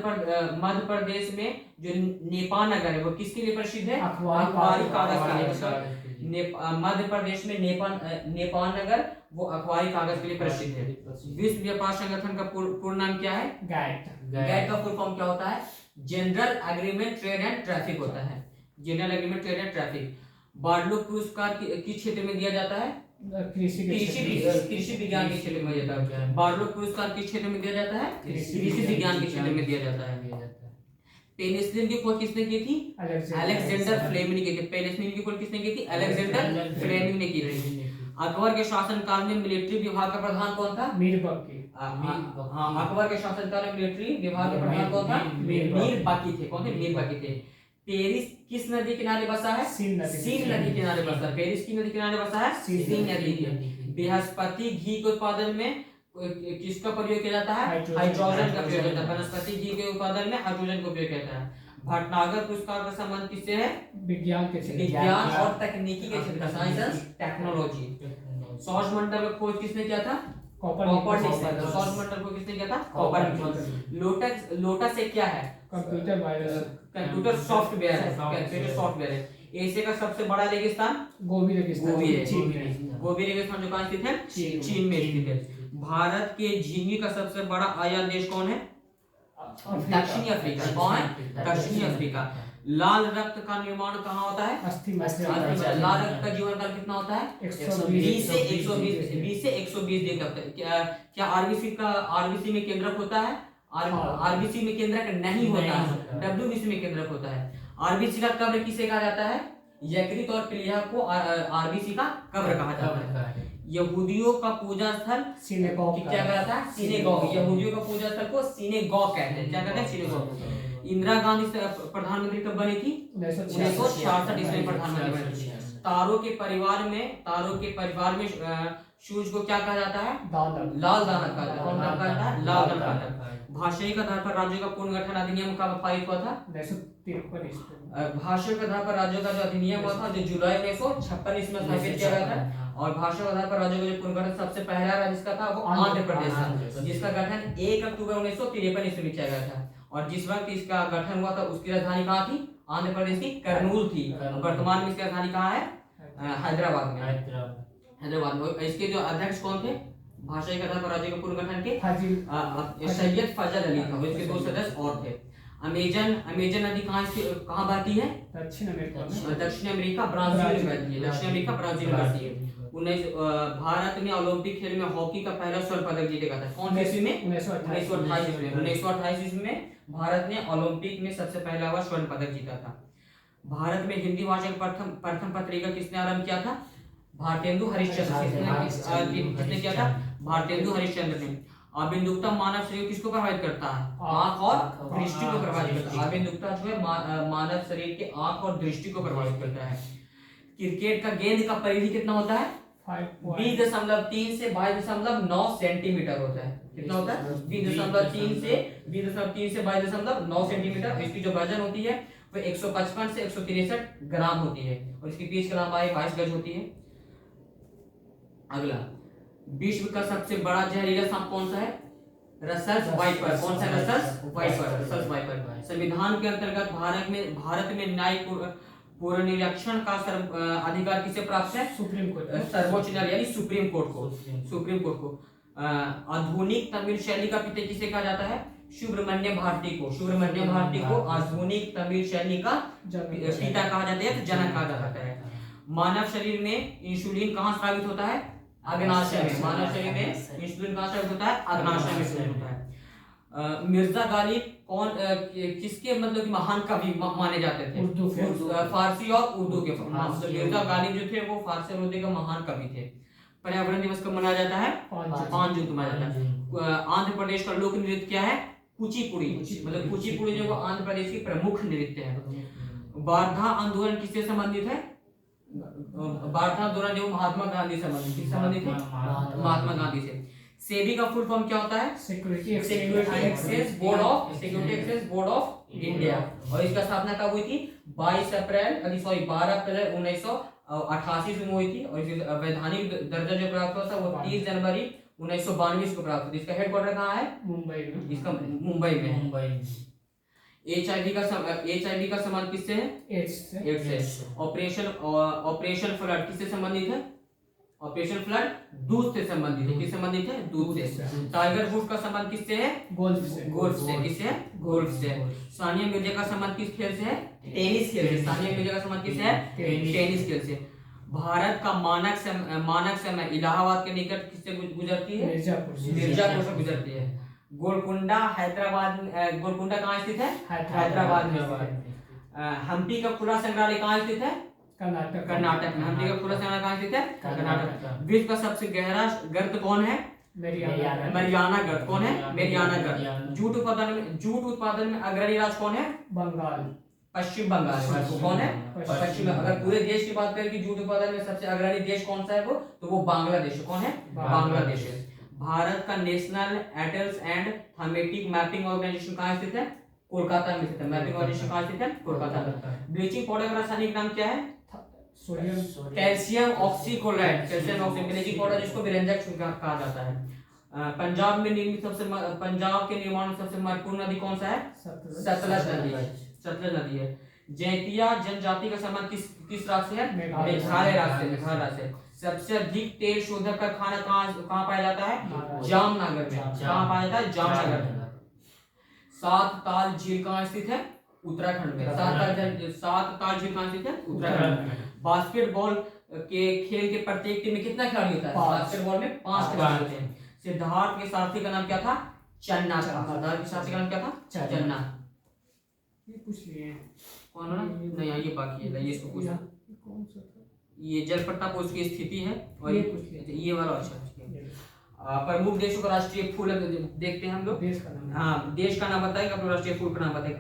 प्रदेश में जो नेपाल नगर है वो किसके लिए प्रसिद्ध है? अखबारी कागज के लिए। मध्य प्रदेश में नेपाल नगर वो अखबारी कागज के लिए प्रसिद्ध है। विश्व व्यापार संगठन का पूर्ण नाम क्या है? गैट का फुल फॉर्म क्या होता है? General agreement trade and traffic होता है। General agreement trade and traffic. बार्डलो पुरस्कार किस क्षेत्र में दिया जाता है? कृषि विज्ञान के क्षेत्र में दिया जाता है। बार्लो पुरस्कार किस क्षेत्र में दिया जाता है? कृषि विज्ञान के क्षेत्र में दिया जाता है। पेनिसिलिन की खोज किसने की थी? अलेक्जेंडर फ्लेमिंग ने की थी। पेनिसिलिन की खोज किसने की थी? अलेक्जेंडर फ्लेमिंग ने की थी। अकबर के शासनकाल में मिलिट्री विभाग का प्रधान कौन था? मीर बकी। अकबर के शासनकाल में मिलिट्री विभाग का प्रधान कौन था? मीर बकी थे। कौन थे? मीर बकी थे। पेरिस किस नदी किनारे बसा है? सीन नदी किनारे बसा है। पेरिस की नदी किनारे बसा है? सीन नदी। बृहस्पति घी के उत्पादन में किसका प्रयोग किया जाता है? हाइड्रोजन का प्रयोग किया जाता है। वनस्पति घी के उत्पादन में हाइड्रोजन का प्रयोग किया जाता है। भटनागर पुरस्कार का संबंध किससे है? विज्ञान और तकनीकी के क्षेत्र, साइंस एंड टेक्नोलॉजी। सौर मंडल का खोज किसने किया था? कॉपरनिकस। सौर मंडल को किसने किया था? कॉपरनिकस। लोटस एक क्या है? Computer virus. कंप्यूटर सॉफ्टवेयर है। कंप्यूटर सॉफ्टवेयर है। एशिया का सबसे बड़ा रेगिस्तान? गोबी रेगिस्तान। गोबी रेगिस्तान जो कहाँ स्थित है? चीन में स्थित है। भारत के झींगे का सबसे बड़ा आयात देश कौन है? दक्षिणी अफ्रीका। कौन है? दक्षिणी अफ्रीका। लाल रक्त का निर्माण कहाँ होता है? अस्थि मज्जा। लाल रक्त का जीवन काल कितना होता है? 20 से 120 दिन तक। क्या आरबीसी में केंद्रक होता है? आरबीसी में केंद्रक नहीं होता है, डब्ल्यूबीसी में केंद्रक होता है। आरबीसी का कब्र किसे कहा जाता है? यकृत और प्लीहा को आरबीसी का कब्र कहा जाता है। यहूदियों का पूजा स्थल सिनेगॉग क्या कहलाता है? सिनेगॉग। यहूदियों का पूजा स्थल को सिनेगॉग कहते हैं। क्या कहते हैं? सिनेगॉग। इंदिरा गांधी प्रधानमंत्री कब बनी थी? 1966 ईस्वी में प्रधानमंत्री बनी थी। तारों के परिवार में सूरज को क्या कहा जाता है? लाल दानव कहा जाता है। लाल दानव कहा जाता है। भाषाई के आधार पर राज्यों का पूर्ण गठन अधिनियम कब पारित हुआ था? 1953। भाषा के आधार पर राज्यों का जो अधिनियम हुआ था जो जुलाई 1956 ईस्वी में स्थापित किया गया था। और भाषा के आधार पर राज्यों का जो पूर्ण गठन सबसे पहला राज्य जिसका था वो आंध्र प्रदेश था, जिसका गठन 1 अक्टूबर 1953 ईस्वी में किया गया था। और जिस वक्त इसका गठन हुआ था उसकी राजधानी कहाँ थी? आंध्र प्रदेश की कर्नूल थी। वर्तमान में इसकी राजधानी कहाँ है? हैदराबाद में। हैदराबाद में। इसके जो अध्यक्ष कौन थे भाषा के आधार पर राज्य के पूर्ण गठन के? सैयद फजल अली था। इसके 2 सदस्य और थे। अमेजन नदी कहाँ बहती है? दक्षिण अमेरिका ब्राजील में बहती है। दक्षिण अमेरिका ब्राजील में बहती है। भारत ने ओलंपिक खेल में हॉकी का पहला स्वर्ण पदक जीतेगा था। कौन सी ईस्वी में? 1928 ईस्वी में भारत ने ओलंपिक में सबसे पहला बार स्वर्ण पदक जीता था। भारत में हिंदी भाषा का प्रथम पत्रिका किसने आरंभ किया था? भारतेंदु हरिश्चंद्र। किसने किया था? भारतेंदु हरिश्चंद्र ने। आबिंदुकता मानव शरीर किसको प्रभावित करता है? आंख और दृष्टि को प्रभावित करता है। आबिंदुकता जो है मानव शरीर के आंख और दृष्टि को प्रभावित करता है। क्रिकेट का गेंद का परिधि कितना होता है? 20.3 से 22.9 सेंटीमीटर होता है। कितना होता है? 20.3 से 22.9 सेंटीमीटर। इसकी जो वजन होती है वो 155 से 163 ग्राम होती है और इसकी पिच की लंबाई 22 गज होती है। अगला, विश्व का सबसे बड़ा जहरीला सांप कौन सा है? Russell's wiper. कौन सा? Russell's wiper. संविधान के अंतर्गत भारत में पूर्ण निरीक्षण का अधिकार किसे प्राप्त है? सुप्रीम कोर्ट, सर्वोच्च न्यायालय यानी सुप्रीम कोर्ट को। सुप्रीम कोर्ट को। आधुनिक तमिल शैली का पिता किसे कहा जाता है? सुब्रमण्य भारती को। सुब्रमण्य भारती को आधुनिक तमिल शैली का पिता कहा जाता है, जनक कहा जाता है। मानव शरीर में इंसुलिन कहाँ स्रावित होता है? अग्नाशय में। मानव शरीर में इंसुलिन कहाँ स्रावित होता है? अग्नाशय में स्रावित होता है। मिर्जा गालिब कौन किसके मतलब कि महान कवि माने जाते थे? फारसी और उर्दू के। मिर्जा गालिब जो थे वो फारसी और उर्दू के महान कवि थे। पर्यावरण दिवस कब मनाया जाता है? 5 जून को मनाया जाता है। आंध्र प्रदेश का लोक नृत्य क्या है? कुचिपुड़ी। मतलब कुचिपुड़ी जो आंध्र प्रदेश की प्रमुख नृत्य है। वार्धा आंदोलन किससे संबंधित है? वार्धा आंदोलन जो महात्मा गांधी से संबंधित है, महात्मा गांधी से। सेबी का फुल फॉर्म क्या होता है? Security exchange board of India. और इसका स्थापना कब हुई थी? 12 अप्रैल 1988 में हुई थी। और इसका वैधानिक दर्जा जो प्राप्त हुआ था वो 30 जनवरी 1992 को प्राप्त हुआ। इसका हेडक्वार्टर कहाँ है? मुंबई में। इसका मुंबई में। HIV का संबंध किससे है? एड्स से। ऑपरेशन फ्लड किससे संबंधित है? ऑपरेशन फ्लड दूध से संबंधित है। किस संबंधित है? दूध से। टाइगर वुड्स का संबंध किससे है? गोल्फ से। किससे? गोल्फ से। सानिया मिर्जा का संबंध किस खेल से है? टेनिस खेल से। सानिया मिर्जा का संबंध किससे है? टेनिस खेल से। भारत का मानक समय इलाहाबाद के निकट किससे गुजरती है? मिर्जापुर से गुजरती है। गोलकुंडा कहाँ स्थित है? हैदराबाद में। हम्पी का खुला संग्रहालय कहाँ स्थित है? कर्नाटक में। हम्पी का खुला संग्रहालय कहाँ स्थित है? कर्नाटक। विश्व का सबसे गहरा गर्त कौन है? मरियाना गर्त। कौन है? मरियाना गर्त। जूट उत्पादन में अग्रणी राज्य कौन है? बंगाल। पश्चिम बंगाल। वो कौन है? पश्चिम। अगर पूरे देश की बात करें कि जूट उत्पादन में सबसे अग्रणी देश कौन सा है वो, तो वो बांग्लादेश। कौन है? बांग्लादेश है। भारत का national atlas and thematic mapping organisation कहाँ स्थित है? कोलकाता में स्थित है। मैपिंग ऑर्गेनाइजेशन कहाँ स्थित है? कोलकाता में। ब्लीचिंग पाउडर का रासायनिक नाम क्या है? Calcium oxychloride. ब्लीचिंग पाउडर जिसको विरंजक कहा जाता है। पंजाब में निर्मित पंजाब के निर्माण में सबसे महत्वपूर्ण नदी कौन सा है? सतलज नदी है। जैतिया जनजाति का संबंध किस राज्य से है? मेघालय राज्य से। सबसे अधिक तेल शोधक कारखाना कहाँ पाया जाता है? जामनगर में। कहाँ पाया जाता है? जामनगर में। सात ताल झील कहाँ स्थित है? उत्तराखंड में। सात ताल झील कहाँ स्थित है? उत्तराखंड में। बास्केटबॉल के खेल के प्रत्येक टीम में कितना खिलाड़ी होता है? बास्केटबॉल में 5 खिलाड़ी होते हैं। सिद्धार्थ के साथी का नाम क्या था? चन्ना। सिद्धार्थ के साथी का नाम क्या था? चन्ना। ये पूछ लिए कौन है? नहीं ये बाकी है, ये इसको पूछना। ये जलप्रता पोस्ट की स्थिति है। और ये वाला अच्छा प्रमुख देशों का राष्ट्रीय फूल देखते हैं हम लोग। देश का नाम बताएगा, अपने राष्ट्रीय फूल का नाम बताएगा।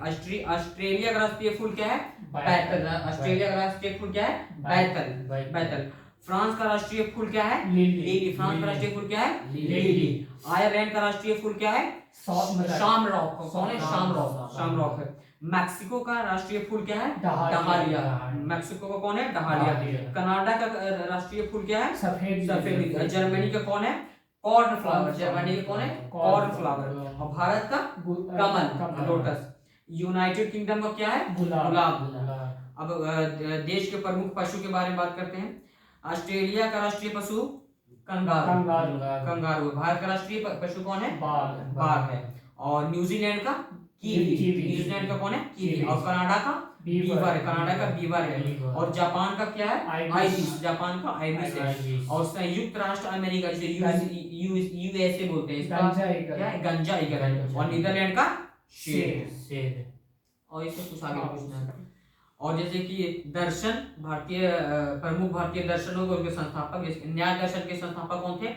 ऑस्ट्रेलिया का राष्ट्रीय फूल क्या है? बैतल। ऑस्ट्रेलिया का राष्ट्रीय फूल क्या है? बैतल। फ्रांस का राष्ट्रीय फूल क्या है? लिली। फ्रांस का राष्ट्रीय फूल क्या है? लिली। आयरलैंड का राष्ट्रीय फूल क्या है? शामरॉक। कौन है? शामरॉक है। मैक्सिको का राष्ट्रीय फूल क्या है? डहालिया। मैक्सिको का कौन है? डहालिया। कनाडा का राष्ट्रीय फूल क्या है? सफेद। जर्मनी का कौन है? Corn flour. जर्मनी का कौन है? Corn flour. और भारत का कमल, लोटस। यूनाइटेड किंगडम का क्या है? गुलाब। अब देश के प्रमुख पशु के बारे में बात करते हैं। ऑस्ट्रेलिया का राष्ट्रीय पशु कंगारू। भारत का राष्ट्रीय पशु कौन है? बाघ है। और न्यूजीलैंड का कीवी। न्यूजीलैंड का कौन है? कीवी। और कनाडा का बीवर। कनाडा का बीवर है। और जापान का क्या है? आइबिस। जापान का आइबिस है। और संयुक्त राष्ट्र अमेरिका जिसे यूएसए बोलते हैं, इसका क्या है? गंजा ईगल है। और नीदरलैंड का शेर। और इससे कुछ आगे पूछना है। और जैसे कि दर्शन प्रमुख भारतीय दर्शनों के संस्थापक, न्याय दर्शन के संस्थापक कौन थे?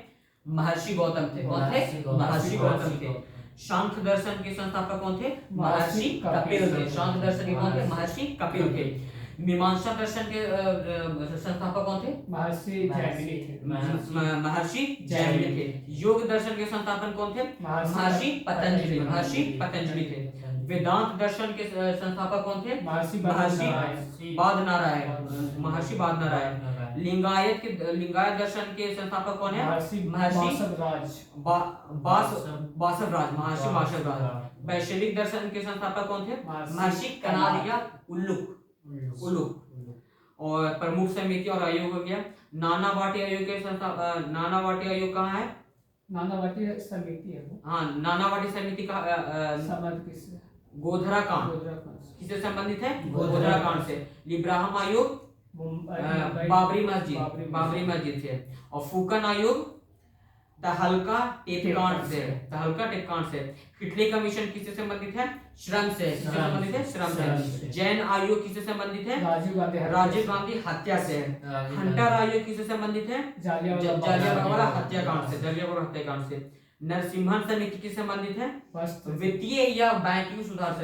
महर्षि गौतम थे। कौन थे? महर्षि गौतम थे। सांख्य दर्शन के संस्थापक कौन थे? महर्षि कपिल थे। सांख्य दर्शन के कौन थे? महर्षि कपिल थे। मीमांसा दर्शन के संस्थापक कौन थे? महर्षि जैमिनी थे। योग दर्शन के संस्थापक कौन थे? महर्षि पतंजलि थे। वेदांत दर्शन के संस्थापक कौन थे? महर्षि बादनारायण। लिंगायत दर्शन के संस्थापक कौन है? महर्षि बासवराज। महर्षि बासवराज। वैश्विक दर्शन के संस्थापक कौन थे? महर्षि कनाद या उल्लुक। उलुक। और प्रमुख समिति और आयोग हो गया। नानावाटी आयोग के नानावाटी आयोग कहाँ है? नानावटी समिति है वो। हाँ, नानावाटी समिति का संबंध किससे? गोधरा कांड किससे संबंधित है? गोधरा कांड से। लिब्राहम आयोग बाबरी मस्जिद से। और फूकन आयोग तहलका टेपकांड से। खिटले कमीशन किससे संबंधित है? श्रम से। किससे संबंधित है? श्रम से। जैन आयोग किससे संबंधित है? राजीव गांधी हत्या से। हंटर आयोग किससे संबंधित है? जालियांवाला हत्याकांड से। नरसिम्हन समिति किससे संबंधित है? वित्तीय या बैंकिंग सुधार से।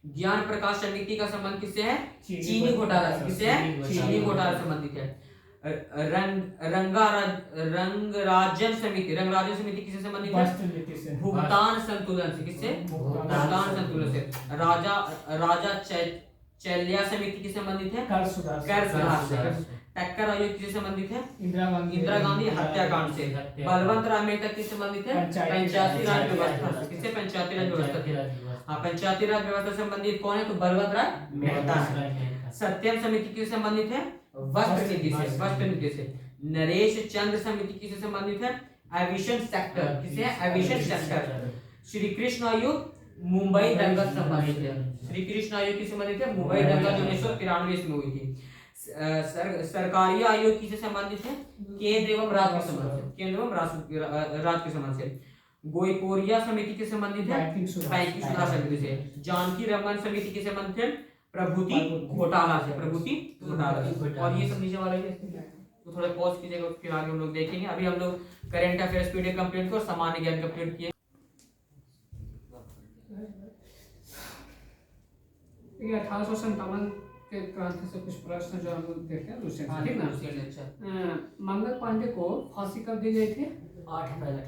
ज्ञान प्रकाश समिति का संबंध किससे है? चीनी घोटाला से। किससे है? चीनी घोटाला संबंधित है। रंगराजन समिति किससे संबंधित है? भुगतान संतुलन से। किससे? भुगतान संतुलन से। राजा चैल्या समिति किससे संबंधित है? कर सुधार से। टक्कर आयोग किससे संबंधित है? इंदिरा गांधी हत्याकांड से। बलवंत राय मेहता किससे संबंधित है? पंचायती राज व्यवस्था से। किससे? पंचायती राज व्यवस्था से। हाँ, पंचायती राज व्यवस्था से संबंधित कौन है? तो बलवंत राय मेहता है। सत्यम समिति किससे संबंधित है? वस्त्र नीति से। नरेश चंद्र समिति किससे संबंधित है? Aviation sector. किससे है? Aviation sector. श्री कृष्ण आयोग मुंबई दंगा से संबंधित है। श्री कृष्ण आयोग किससे संबंधित है? मुंबई दंगा जो 1993 में हुई थी। सरकारी आयोग किससे संबंधित है? केंद्र एवं राज्य के संबंध से। गोइकोरिया समिति के संबंधित है? बैंकिंग सुधार समिति से। जानकी रमन समिति के संबंधित है? प्रभुति घोटाला से। और ये सब नीचे वाला है, तो थोड़ा पॉज कीजिएगा, फिर आगे हम लोग देखेंगे। अभी हम लोग करंट अफेयर्स पीडीएफ कंप्लीट किया और सामान्य ज्ञान कंप्लीट किए। 1857 के क्रांति से कुछ प्रश्न जो हम लोग देखें दूसरे, ठीक ना? अच्छा। मंगल पांडे को फांसी कब दी गई थी? 8 अप्रैल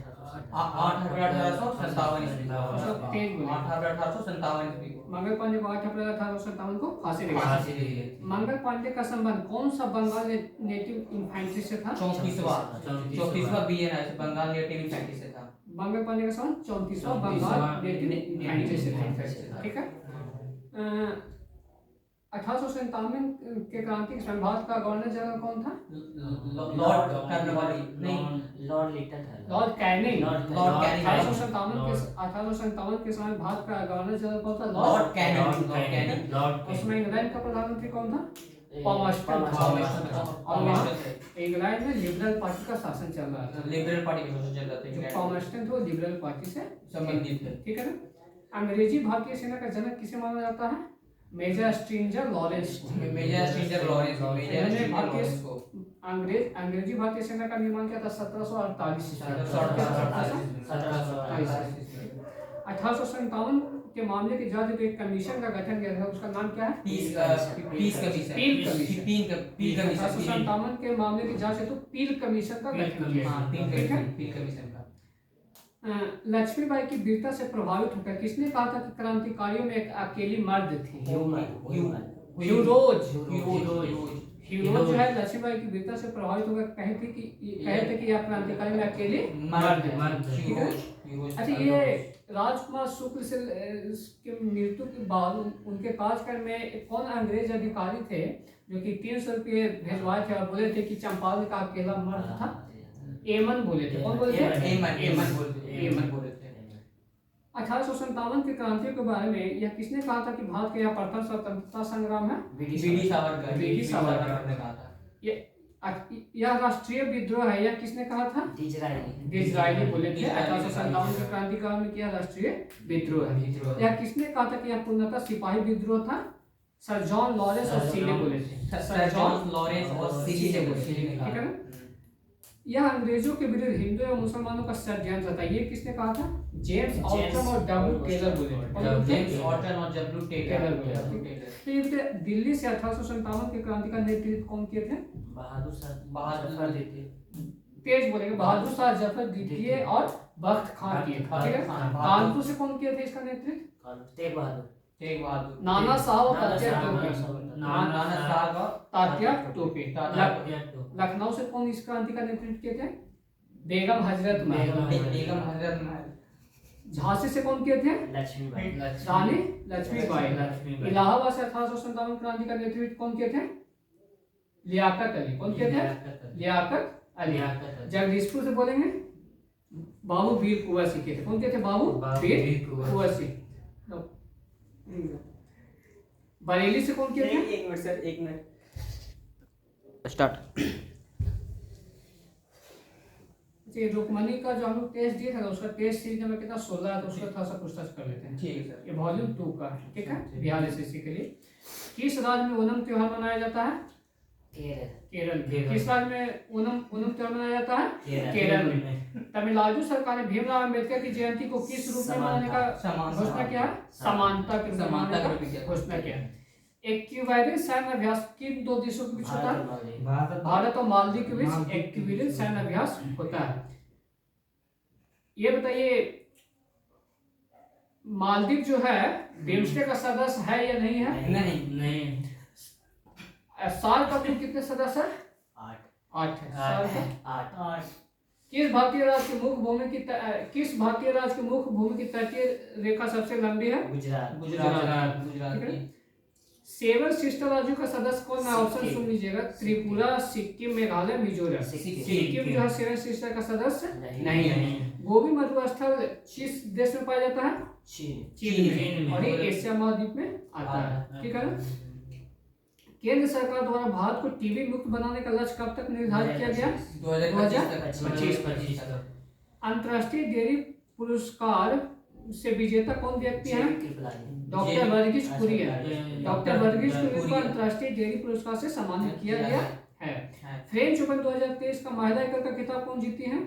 1857 ईस्वी को। मंगल पांडे को 8 अप्रैल 1857 को फांसी दी गई। मंगल पांडे का संबंध कौन सा बंगाल नेटिव इन्फेंट्री से था? 34वां बीएनआई बंगाल नेटिव इन्फेंट्री से था। मंगल पांडे का संबंध 34वां बंगाल नेटिव इन्फेंट्री से था, ठीक है। 1857 के क्रांति के समय भारत का गवर्नर जनरल कौन था? Lord Canning. 1857 के समय भारत का गवर्नर जनरल कौन था? Lord Canning. उसमें इंग्लैंड का प्रधानमंत्री कौन था? पामर्स्टन। इंग्लैंड में लिबरल पार्टी का शासन चल रहा था। पामर्स्टन तो लिबरल पार्टी से संबंधित है, ठीक है ना? अंग्रेजी भारतीय सेना का जनक किसे माना जाता है? Major Stringer Lawrence. अंग्रेजी भारतीय सेना का निर्माण किया था 1748 1857 के मामले की जांच एक कमीशन का गठन किया था, उसका नाम क्या है? पील कमीशन। 1857 के मामले की जांच है तो पील कमीशन का गठन किया। पील कमीशन का। लक्ष्मीबाई की वीरता से प्रभावित होकर किसने कहा था कि क्रांतिकारियों में एक अकेली मर्द थी? हीरोज जो है लक्ष्मीबाई की वीरता से प्रभावित होकर कहे थे कि यह क्रांतिकारी में अकेले मर्द। अच्छा, ये राजकुमार शुक्ल से के मृत्यु के बाद उनके कार्यकाल में कौन अंग्रेज अधिकारी थे जो कि 300 रुपये भेजवाए थे और बोले थे कि चंपारण का अकेला मर्द था? एमन बोले थे। कौन बोले थे? एमन बोले थे। 1857 की क्रांति के बारे में यह किसने कहा था कि भारत का यह प्रथम स्वतंत्रता संग्राम है? बीडी सावरकर ने कहा था। यह राष्ट्रीय विद्रोह है, यह किसने कहा था? डिजरायली बोले थे। 1857 की क्रांति काल में किया राष्ट्रीय विद्रोह है। यह किसने कहा था कि यह पूर्णतः सिपाही विद्रोह था? सर जॉन लॉरेंस और सीले बोले थे। सर जॉन लॉरेंस और सीले बोले थे, ठीक है ना? यह अंग्रेजों के विरुद्ध हिंदू एवं मुसलमानों का षड्यंत्र था, ये किसने कहा था? जेम्स ऑल्टन और डब्ल्यू टेलर बोले। जेम्स ऑल्टन और डब्ल्यू टेलर बोले। दिल्ली से 1857 की क्रांति का नेतृत्व कौन किए थे? बहादुर द्वितीय। तेज बोलेंगे। बहादुर शाह जफर द्वितीय और बख्त खान किए, ठीक है। कानपुर से कौन किए थे इसका नेतृत्व? तेग बहादुर। नाना साहब और तात्या टोपे। लखनऊ से कौन इस क्रांति का नेतृत्व किए थे? बेगम हजरत महल। झांसी से कौन किए थे? लक्ष्मीबाई। रानी लक्ष्मीबाई। इलाहाबाद से 1857 क्रांति का नेतृत्व कौन किए थे? लियाकत अली। कौन किए थे? लियाकत अली। जगदीशपुर से बोलेंगे बाबू वीर कुंवर सिंह किए थे। कौन किए थे? बाबू वीर कुंवर सिंह। बरेली से कौन किए थे? एक मिनट सर, एक मिनट। स्टार्ट। ये रुक्मणी का जो हम लोग टेस्ट दिए था उसका टेस्ट सीरीज नंबर कितना 16 है, तो उसका थोड़ा सा पूछताछ कर लेते हैं। ठीक है सर। ये वॉल्यूम 2 का है, ठीक है, बिहार एसएससी के लिए। किस राज्य में ओणम त्योहार मनाया जाता है? केरल। किस राज्य में ओणम त्योहार मनाया जाता है? केरल में। तमिलनाडु सरकार ने भीमराव अम्बेडकर की जयंती को किस रूप में मनाने का घोषणा किया? समानता के घोषणा किया। एक्विरेंट सैन्य अभ्यास किन दो देशों के बीच होता है? भारत और मालदीव के बीच एक्विरेंट सैन्य अभ्यास होता है। ये बताइए मालदीव जो है बिम्स्टेक का सदस्य है या नहीं है? नहीं। साल का कुल कितने सदस्य है? 8 है। साल का 8। किस भारतीय राज्य की मुख्य भूमि की तटीय रेखा सबसे लंबी है? गुजरात। 7 सिस्टर राज्यों का सदस्य कौन है? ऑप्शन सुन लीजिएगा, त्रिपुरा, सिक्किम, मेघालय, मिजोरम। सिक्किम जो है 7 सिस्टर का सदस्य नहीं है। गोबी मरुस्थल किस देश में पाया जाता है? चीन में। और ये एशिया महाद्वीप में आता है, ठीक है ना। केंद्र सरकार द्वारा भारत को टीबी मुक्त बनाने का लक्ष्य कब तक निर्धारित किया गया? 2025 तक। अंतर्राष्ट्रीय डेयरी पुरस्कार से विजेता कौन व्यक्ति है? डॉक्टर वर्गीस कुरियन। डॉक्टर वर्गीस कुरियन को अंतर्राष्ट्रीय डेयरी पुरस्कार से सम्मानित किया गया है। फ्रेंच ओपन 2023 का महिला एकल का खिताब कौन जीती है?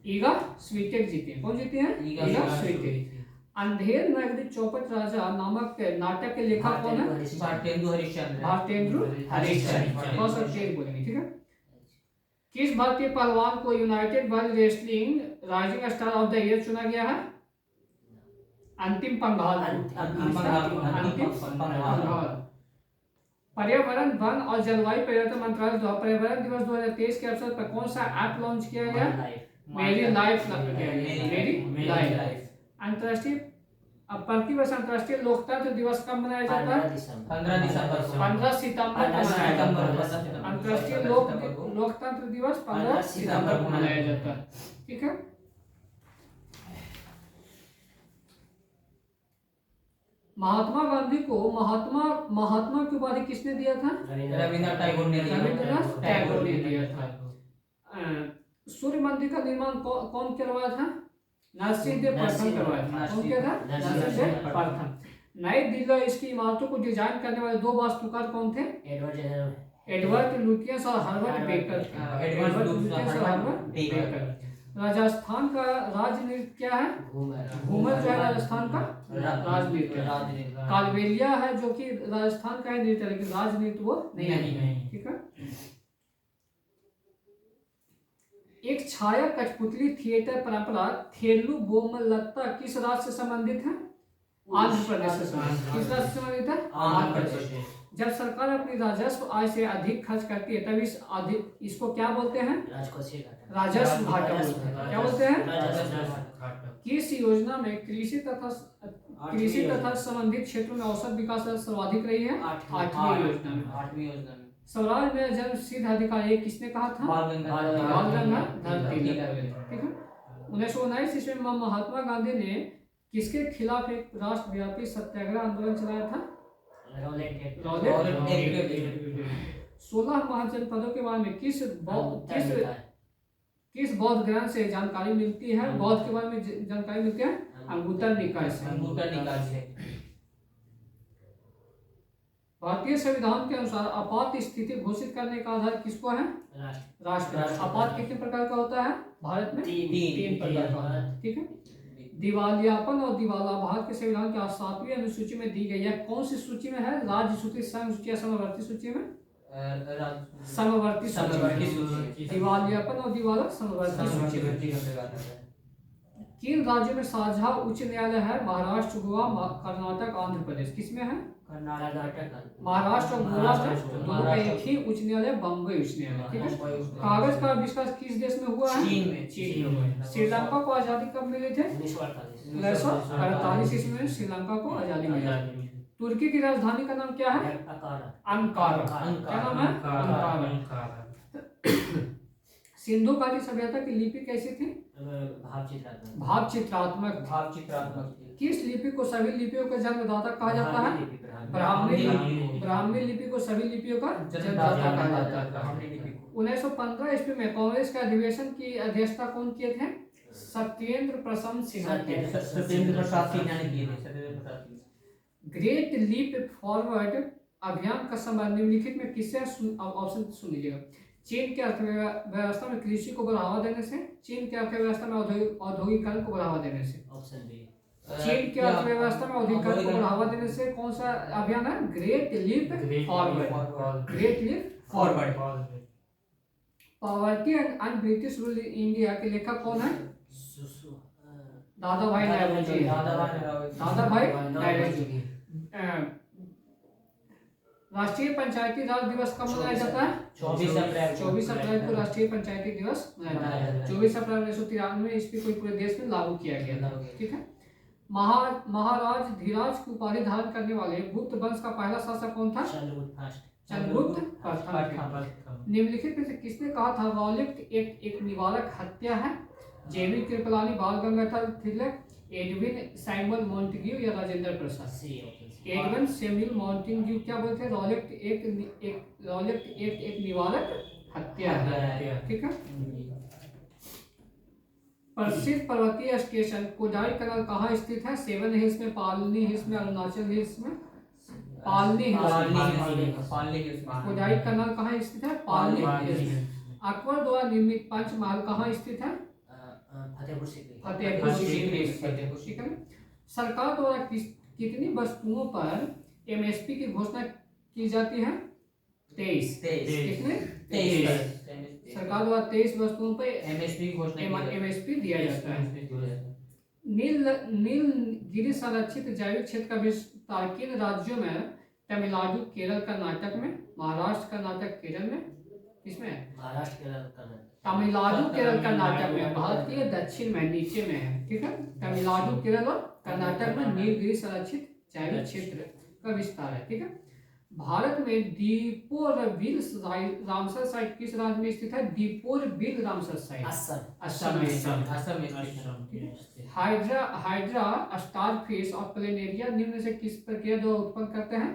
ईगा स्वीटेक जीती है। कौन जीती है? ईगा स्वीटेक। अंधेर नगरी चौपट राजा नामक नाटक के लेखक कौन है? भारतेंदु हरिश्चंद्र। भारतेंदु हरिश्चंद्र। बहुत सारे चेक बोलेंगे, ठीक है। किस भारतीय पहलवान को United world wrestling rising star of the year चुना गया है? अंतिम पंघाल। पर्यावरण वन और जलवायु परिवर्तन मंत्रालय द्वारा पर्यावरण दिवस 2023 के अवसर पर कौन सा ऐप लॉन्च किया गया? मेरी लाइफ। मेरी लाइफ। अंतर्राष्ट्रीय प्रतिवर्ष अंतर्राष्ट्रीय लोकतंत्र दिवस कब मनाया जाता है? 15 सितंबर को मनाया जाता है। अंतर्राष्ट्रीय लोकतंत्र दिवस 15 सितंबर को मनाया जाता है, ठीक है। महात्मा गांधी को महात्मा की उपाधि किसने दिया था? रविंद्रनाथ टैगोर ने दिया था। सूर्य मंदिर का निर्माण कौन करवाया था? नरसिंहदेव प्रथम करवाया था। कौन किया था? नरसिंहदेव प्रथम। नई दिल्ली इसकी इमारतों को डिजाइन करने वाले 2 वास्तुकार कौन थे? एडवर्ड लुटियंस और हर्बर्ट बेकर। राजस्थान का राजनीति क्या है? घूमर जो है राजस्थान का राजनीति। कालबेलिया है जो कि राजस्थान का है नृत्य, लेकिन राजनीति वो नहीं है, ठीक है। एक छाया कठपुतली थिएटर परंपरा थेलु बोमलत्ता किस राज्य से संबंधित है? आंध्र प्रदेश से संबंधित। किस राज्य से संबंधित है? आंध्र प्रदेश। जब सरकार अपनी राजस्व आय से अधिक खर्च करती है तब इसको क्या बोलते हैं? राजस्व घाटा बोलते हैं। क्या बोलते हैं? किस योजना में कृषि तथा संबंधित क्षेत्रों में औसत विकास दर सर्वाधिक रही है? 8वीं योजना में। स्वराज में जन्म सिद्ध अधिकार ये किसने कहा था? बाल गंगाधर तिलक, ठीक है। 1919 ईस्वी में महात्मा गांधी ने किसके खिलाफ एक राष्ट्रव्यापी सत्याग्रह आंदोलन चलाया था? 16 महाजनपदों के बारे में किस बौद्ध ग्रंथ से जानकारी मिलती है? बौद्ध के बारे में जानकारी मिलती है अंगुत्तर निकाय से। भारतीय संविधान के अनुसार आपात स्थिति घोषित करने का आधार किसको है? राष्ट्र। आपात कितने प्रकार का होता है भारत में? 3 प्रकार का, ठीक है। दिवालियापन और दिवाला भारत के संविधान की 7वीं अनुसूची में दी गई है। कौन सी सूची में है? राज्य सूची, संघ सूची या समवर्ती सूची में? समवर्ती सूची। दिवालियापन और दिवाला समवर्ती सूची में। किन राज्यों में साझा उच्च न्यायालय है? महाराष्ट्र, गोवा, कर्नाटक, आंध्र प्रदेश। किसमें है? महाराष्ट्र और गोवा में दोनों का एक ही उच्च न्यायालय, बम्बई उच्च न्यायालय। ठीक है। कागज का आविष्कार किस देश में हुआ है? चीन में। चीन में। श्रीलंका को आजादी कब मिली थी? 1948 ईस्वी में श्रीलंका को आजादी मिली। तुर्की की राजधानी का नाम क्या है? अंकारा। क्या नाम है? अंकारा। सिंधु घाटी सभ्यता की लिपि कैसी थी? भाव चित्रात्मक। किस लिपि को सभी लिपियों का जन्मदाता कहा जाता है? ब्राह्मी लिपि को सभी लिपियों का जन्मदाता कहा जाता है। 1915 ईस्वी में कांग्रेस के अधिवेशन की अध्यक्षता कौन किए थे? सत्येंद्र प्रसाद सिन्हा ने किए थे। ग्रेट लीप फॉरवर्ड अभियान का संबंध निम्नलिखित में किससे? ऑप्शन सुन लीजिएगा। चीन की अर्थव्यवस्था में कृषि को बढ़ावा देने से, चीन की अर्थव्यवस्था में औद्योगिकरण को बढ़ावा देने से। चीन की अर्थव्यवस्था में औद्योगिकरण को बढ़ावा देने से कौन सा अभियान है? Great leap forward. Great leap forward. Poverty and British rule in India के लेखक कौन है? दादा भाई नौरोजी। राष्ट्रीय पंचायती राज दिवस कब मनाया जाता है? 24 अप्रैल को राष्ट्रीय पंचायती दिवस मनाया जाता है। 24 अप्रैल 1993 ईस्वी को पूरे देश में लागू किया गया था। ठीक है। महाराज धीराज की उपाधि धारण करने वाले गुप्त वंश का पहला शासक कौन था? चंद्रगुप्त प्रथम। निम्नलिखित में से किसने कहा था रॉलेट एक्ट एक निवारक हत्या है? जेवी कृपलानी, बाल Gangadhar Tilak, Edwin Samuel Montagu या Rajendra Prasad? Edwin Samuel Montagu क्या बोलते हैं? रॉलेट एक्ट एक निवारक हत्या है। ठीक है। प्रसिद्ध पर्वतीय स्टेशन कोडाई कनाल कहाँ स्थित है? सेवन हिल्स में, पालनी हिल्स में, अरुणाचल हिल्स में? पालनी हिल्स। कोडाई कनाल कहाँ स्थित है? पालनी हिल्स में। अकबर द्वारा निर्मित पंचमहल कहाँ स्थित है? फतेहपुर सीकरी। ठीक है। सरकार द्वारा कितनी वस्तुओं पर एमएसपी की घोषणा की जाती है? 23। कितने? 23। सरकार द्वारा 23 वस्तुओं पर एमएसपी दिया जाता है। नीलगिरी संरक्षित जैविक क्षेत्र का विस्तार किन राज्यों में? तमिलनाडु, केरल, कर्नाटक में? महाराष्ट्र, कर्नाटक, केरल में? किसमें? तमिलनाडु, केरल, कर्नाटक में। भारत के दक्षिण में, नीचे में है। ठीक है। तमिलनाडु, केरल और कर्नाटक में नीलगिरी संरक्षित जैविक क्षेत्र का विस्तार है। ठीक है। भारत में दीपोरबिल रामसर साइट किस राज्य में स्थित है? दीपोरबिल रामसर साइट असम में। हाइड्रा स्टारफिश और प्लेनेरिया निम्न से किस प्रक्रिया द्वारा उत्पन्न करते हैं?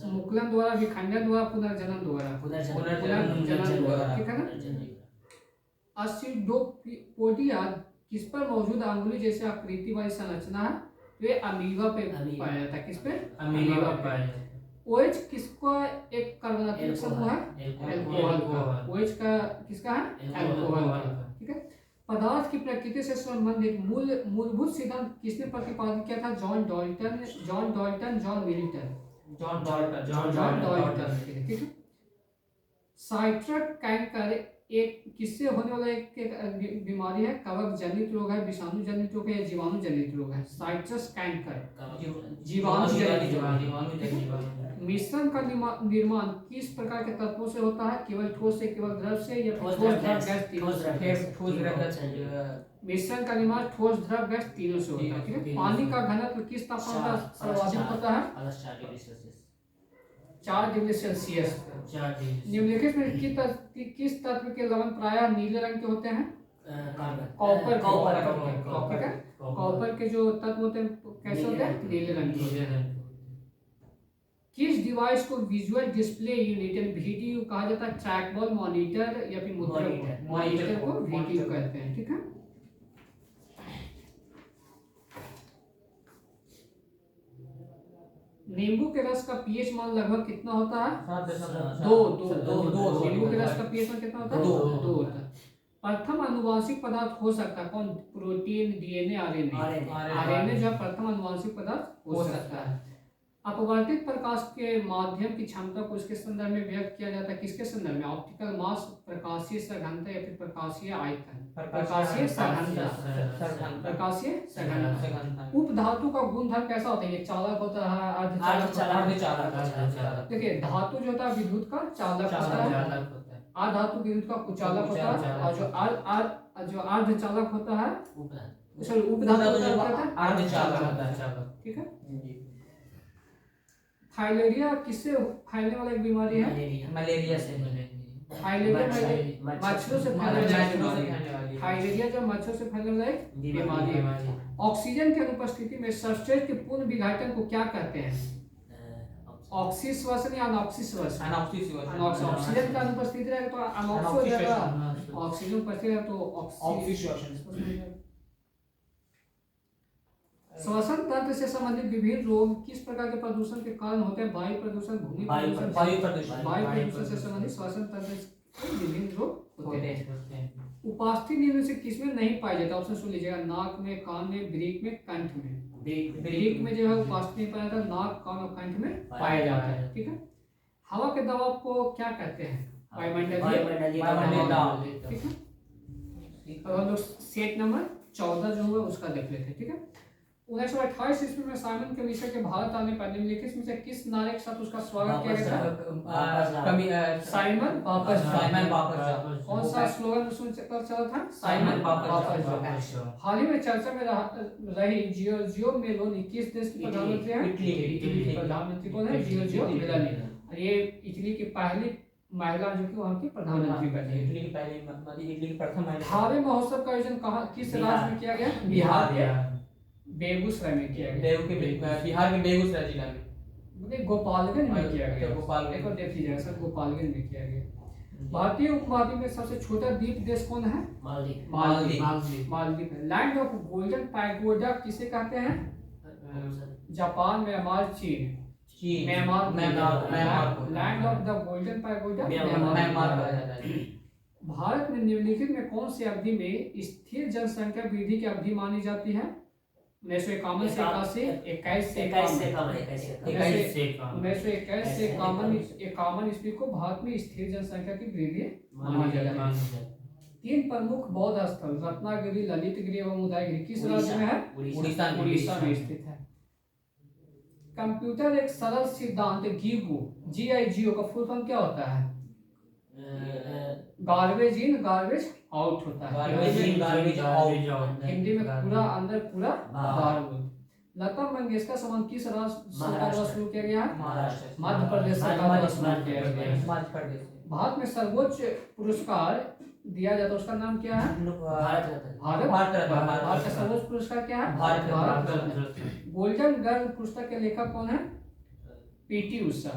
मुकुलन द्वारा, विखंडन द्वारा, पुनर्जनन द्वारा। ठीक है ना। एसिडोपोडिया किस पर मौजूद अंगुली जैसे आकृति वाली संरचना है? वे अमीबा पे पाया जाता है। किस पे? अमीबा पे। OH किसका एक कार्बोनात्मक समूह है? अल्कोहल का। OH का किसका है? अल्कोहल का। ठीक है। पदार्थ की प्रकृति से संबंधित मूलभूत सिद्धांत किसने प्रतिपादित किया था? John Dalton, John Milton. ठीक है। साइट्रस कैंकर एक किससे होने वाला एक बीमारी है? कवक जनित रोग है, विषाणु जनित रोग है या जीवाणु जनित रोग है? साइट्रस कैंकर जीवाणु जनित। मिश्रण का निर्माण किस प्रकार के तत्वों से होता है? केवल ठोस से, केवल द्रव से या ठोस द्रव गैस तीनों से? मिश्रण का निर्माण ठोस द्रव गैस तीनों से होता है। ठीक है। पानी का घनत्व किस तापमान पर सर्वाधिक होता है? 4 डिग्री सेल्सियस। निम्नलिखित में किस तत्व के लवण प्रायः नीले रंग के होते हैं? कॉपर। ठीक है। कॉपर के जो तत्व होते हैं कैसे होते हैं? नीले रंग के होते हैं। किस डिवाइस को विजुअल डिस्प्ले यूनिट VDU कहा जाता है? ट्रैक बॉल, मॉनिटर या फिर मुद्रक? मॉनिटर को VDU कहते हैं। ठीक है। नींबू के रस का pH मान लगभग कितना होता है? 2। नींबू के रस का pH मान कितना होता है? 2 होता है। प्रथम अनुवांशिक पदार्थ हो सकता है कौन? प्रोटीन, DNA, RNA जो प्रथम अनुवांशिक पदार्थ हो सकता है। अपवर्तित प्रकाश के माध्यम की क्षमता को इसके संदर्भ में व्यक्त किया जाता है, किसके संदर्भ में? ऑप्टिकल मास, प्रकाशीय सघनता या फिर प्रकाशीय आयतन। प्रकाशीय सघनता, प्रकाशीय सघनता। उपधातु का गुणधर्म कैसा होता है? ये चालक होता है, अर्धचालक। देखिए धातु जो होता है विद्युत का चालक होता है, अधातु विद्युत का कुचालक होता है, और जो अर्धचालक होता है उपधातु अर्धचालक होता है। ठीक है। फाइलेरिया किससे फैलने वाला एक बीमारी है? मलेरिया से। फाइलेरिया मच्छरों से फैलने वाली, फाइलेरिया जब मच्छरों से फैलने वाला एक बीमारी है। ऑक्सीजन की अनुपस्थिति में सबस्ट्रेट के पूर्ण विघटन को क्या कहते हैं? ऑक्सीश्वसन या अनऑक्सीश्वसन? ऑक्सीजन का अनुपस्थिति रहेगा तो अनऑक्सी हो जाएगा, ऑक्सीजन उपस्थित है तो ऑक्सीश्वसन। श्वसन तंत्र से संबंधित विभिन्न रोग किस प्रकार के प्रदूषण के कारण होते हैं? वायु प्रदूषण, भूमि प्रदूषण, वायु प्रदूषण से संबंधित श्वसन तंत्र के विभिन्न रोग होते हैं। उपस्थिति निम्न से किसमें नहीं पाया जाता? ऑप्शन सुन लीजिएगा, नाक में, कान में, ब्रीक में, कंठ में। ब्रीक में जो है उपस्थिति नहीं पाया जाता, नाक, कान और कंठ में पाया जाता है। ठीक है। हवा के दबाव को क्या कहते हैं? वायुमंडलीय दबाव। ठीक है। और हम लोग सेट नंबर 14 जो है उसका देख लेते हैं। ठीक है। 1928 ईस्वी में साइमन कमीशन के भारत आने पर निम्नलिखित में से किस नारे के साथ उसका स्वागत किया गया था? साइमन वापस जाओ। कौन सा स्लोगन सुन चला था? साइमन वापस जाओ। हाल ही में चर्चा में रही जियोर्जियो मेलोनी किस देश की प्रधानमंत्री हैं? इटली की प्रधानमंत्री कौन है? Giorgio Meloni. ये इटली की पहली महिला जो कि वहाँ की प्रधानमंत्री बनी। इटली की पहली, इटली की प्रथम महिला। धावे महोत्सव का आयोजन कहाँ, किस राज्य में किया गया? बिहार के बेगूसराय में किया गया। बिहार के बेगूसराय जिला में, मतलब गोपालगंज में किया गया। गोपालगंज को देख लीजिएगा सर, गोपालगंज में किया गया। भारतीय उपमहाद्वीप में सबसे छोटा द्वीप देश कौन है? Maldives. Land of golden pagoda किसे कहते हैं? जापान, म्यांमार, चीन। Myanmar. Land of the golden pagoda Myanmar. Bharat में निम्नलिखित में कौन सी अवधि में स्थिर जनसंख्या वृद्धि की अवधि मानी जाती है? 1951 से 81, 21 से 51 ईस्वी को भारत में स्थिर जनसंख्या की वृद्धि मानी जाती है। 3 प्रमुख बौद्ध स्थल रत्नागिरी, ललितगिरी एवं उदयगिरी किस राज्य में है? उड़ीसा में स्थित है। कंप्यूटर एक सरल सिद्धांत GIGO का फुल फॉर्म क्या होता है? गार्बेज इन गार्बेज आउट होता है। हिंदी में पूरा अंदर पूरा बाहर। लता मंगेशकर समान किस राज्य शुरू किया गया है? मध्य प्रदेश सरकार शुरू किया गया। भारत में सर्वोच्च पुरस्कार दिया जाता है उसका नाम क्या है? भारत का सर्वोच्च पुरस्कार क्या है? भारत रत्न। गोल्डन गर्ल पुस्तक के लेखक कौन है? PT उषा।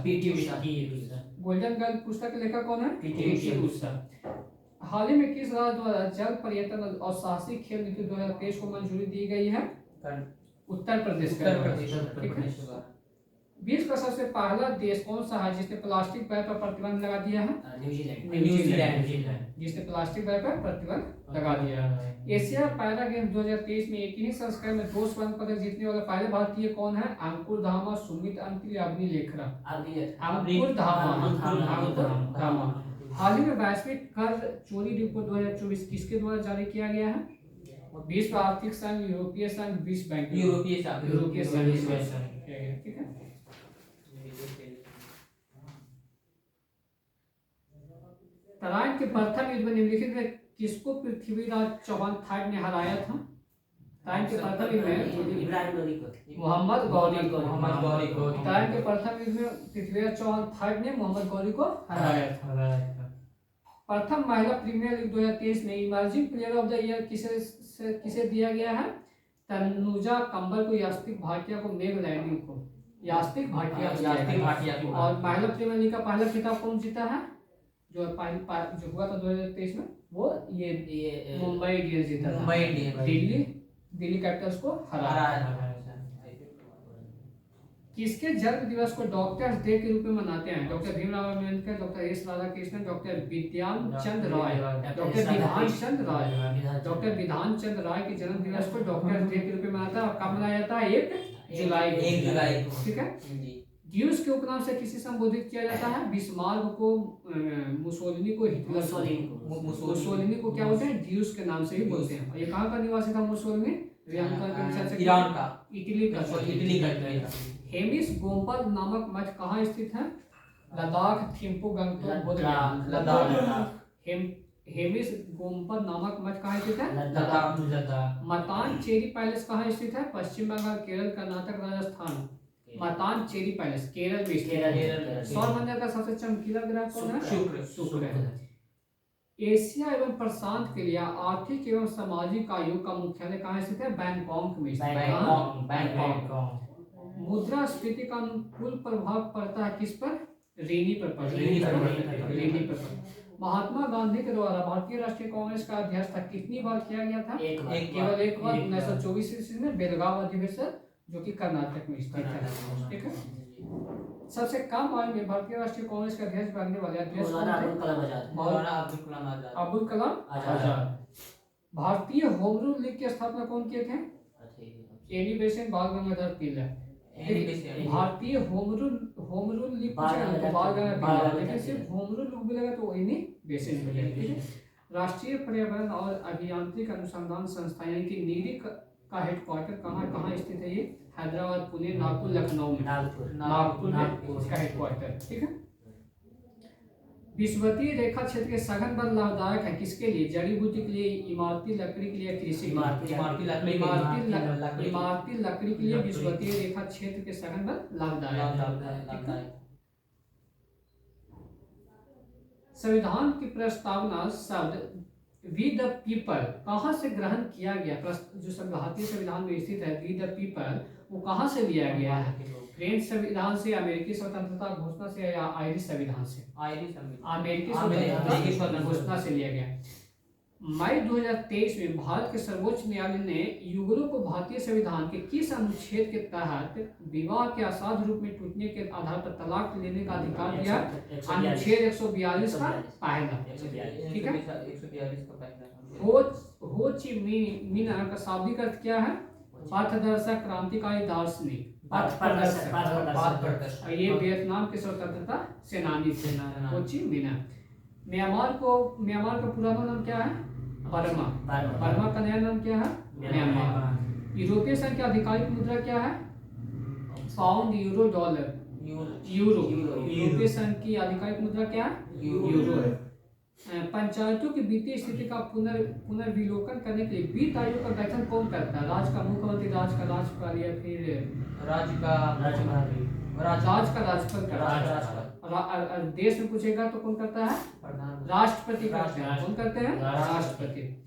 गोल्डन गर्ल पुस्तक के लेखक कौन है? PT उषा। हाल ही में किस राज्य द्वारा जल पर्यटन और साहसिक खेल नीति 2023 को मंजूरी दी गई है? उत्तर प्रदेश। ठीक है। विश्व का सबसे पहला देश कौन सा है जिसने प्लास्टिक बैग पर प्रतिबंध लगा दिया है? न्यूजीलैंड, जिसने प्लास्टिक बैग पर प्रतिबंध लगा दिया है। एशिया पैरा गेम्स 2023 में एक ही संस्करण में 2 स्वर्ण पदक जीतने वाले पहले भारतीय कौन है? अंकुर धामा, सुमित अंतिल, अग्नि लेखरा। अंकुर धामा। हाल ही में वैश्विक कर चोरी रिपोर्ट 2024 किसके द्वारा जारी किया गया है? विश्व आर्थिक संघ, यूरोपीय संघ, विश्व बैंक। यूरोपीय संघ। ठीक है। तराइन के प्रथम युद्ध में निम्नलिखित में किसको पृथ्वीराज चौहान थर्ड ने हराया था? तराइन के प्रथम युद्ध में मोहम्मद गौरी को। तराइन के प्रथम युद्ध में पृथ्वीराज चौहान थर्ड ने मोहम्मद गौरी को हराया था। प्रथम महिला प्रीमियर लीग 2023 में emerging player of the year किसे दिया गया है? तनुजा कंबल को, यास्तिक भाटिया को, मेघ लैंडिंग को। यास्तिक भाटिया को। और महिला प्रीमियर लीग का पहला खिताब कौन जीता है? जो हुआ था 2023 में, वो ये मुंबई इंडियंस जीता था। दिल्ली कैपिटल्स को हराया। किसके जन्म दिवस को डॉक्टर्स डे के रूप में मनाते हैं? Doctor Bhimrao Ambedkar, doctor S Radhakrishnan, doctor विधान चंद राय के जन्म दिवस को डॉक्टर्स डे के रूप में मनाता है। और कब मनाया जाता है? 1 जुलाई को। ठीक है। ड्यूस के उपनाम से किसे संबोधित किया जाता है? बिस्मार्क को, मुसोलिनी को, हिटलर को। मुसोलिनी को क्या बोलते हैं? ड्यूस के नाम से ही बोलते हैं। ये कहाँ का निवासी था मुसोलिनी? ईरान का, इटली का। इटली का। हेमिस गोम्पल नामक मठ कहाँ स्थित है? लद्दाख, थिम्पू, गंगटोक, बोधगया। लद्दाख। हेमिस गोम्पल नामक मठ कहाँ स्थित है? लद्दाख। मतान चेरी पैलेस कहाँ स्थित है? पश्चिम बंगाल, केरल, कर्नाटक, राजस्थान। मतान चेरी पैलेस केरल में स्थित है। सौर मंडल का सबसे चमकीला ग्रह कौन है? शुक्र है। एशिया एवं प्रशांत के लिए आर्थिक एवं सामाजिक आयोग का मुख्यालय कहाँ स्थित है? बैंकॉक में स्थित है। मुद्रास्फीति का अनुकूल प्रभाव पड़ता है किस पर? ऋणी पर पड़ता है। महात्मा गांधी के द्वारा भारतीय राष्ट्रीय कांग्रेस का अध्यक्ष था कितनी बार किया गया था? केवल एक बार, 1924 ईस्वी में बेलगाम अधिवेशन, जो कि कर्नाटक में स्थित है। ठीक है। सबसे कम आयु में भारतीय राष्ट्रीय कांग्रेस के अध्यक्ष बनने वाले अध्यक्ष अब्दुल कलाम आजाद। भारतीय होम रूल लीग की स्थापना कौन किए थे? एनी बेसेंट, बाल गंगाधर तिलक। भारतीय होम रूल लीग तो बाल गंगाधर तिलक, लेकिन सिर्फ होम रूल लीग बोलेगा तो एनी बेसेंट बोलेगा। ठीक है। राष्ट्रीय पर्यावरण और अभियांत्रिक अनुसंधान संस्थान यानी कि नीरी का हेडक्वार्टर कहाँ स्थित है? ये हैदराबाद, पुणे, नागपुर, लखनऊ में। नागपुर में इसका हेडक्वार्टर। ठीक है। विषुवतीय रेखा क्षेत्र के सघन वन लाभदायक है किसके लिए? जड़ी बूटी के लिए, इमारती लकड़ी के लिए, कृषि के लिए। इमारती लकड़ी के लिए विषुवतीय रेखा क्षेत्र के सघन वन लाभदायक है। संविधान की प्रस्तावना शब्द वी द पीपल कहाँ से ग्रहण किया गया? जो भारतीय संविधान में स्थित है वी द पीपल, वो कहाँ से लिया गया है? फ्रेंच संविधान से, अमेरिकी स्वतंत्रता घोषणा से, या आयरिश संविधान से? अमेरिकी स्वतंत्रता घोषणा से लिया गया। मई 2023 में भारत के सर्वोच्च न्यायालय ने युगलों को भारतीय संविधान के किस अनुच्छेद के तहत विवाह के असाध रूप में टूटने के आधार पर तलाक लेने का अधिकार दिया? अनुच्छेद 142 का पहला। ठीक है। हो ची मिन्ह का शाब्दिक अर्थ क्या है? पथदर्शक, क्रांतिकारी, दार्शनिक। ये वियतनाम के स्वतंत्रता सेनानी थे, हो ची मिन्ह। म्यांमार का पुराना नाम क्या है? बर्मा। बर्मा का नया नाम क्या है? म्यांमार। यूरोपीय संघ की आधिकारिक मुद्रा क्या है? Pound, euro, dollar. यूरो। यूरोपीय संघ की आधिकारिक मुद्रा क्या है? यूरो है। पंचायतों की वित्तीय स्थिति का पुनर्विलोकन करने के लिए वित्त आयोग का गठन कौन करता है? राज्य का मुख्यमंत्री, राज्य का राज्यपाल, या फिर देश में पूछेगा तो कौन करता है? राष्ट्रपति करते हैं। कौन करते हैं? राष्ट्रपति।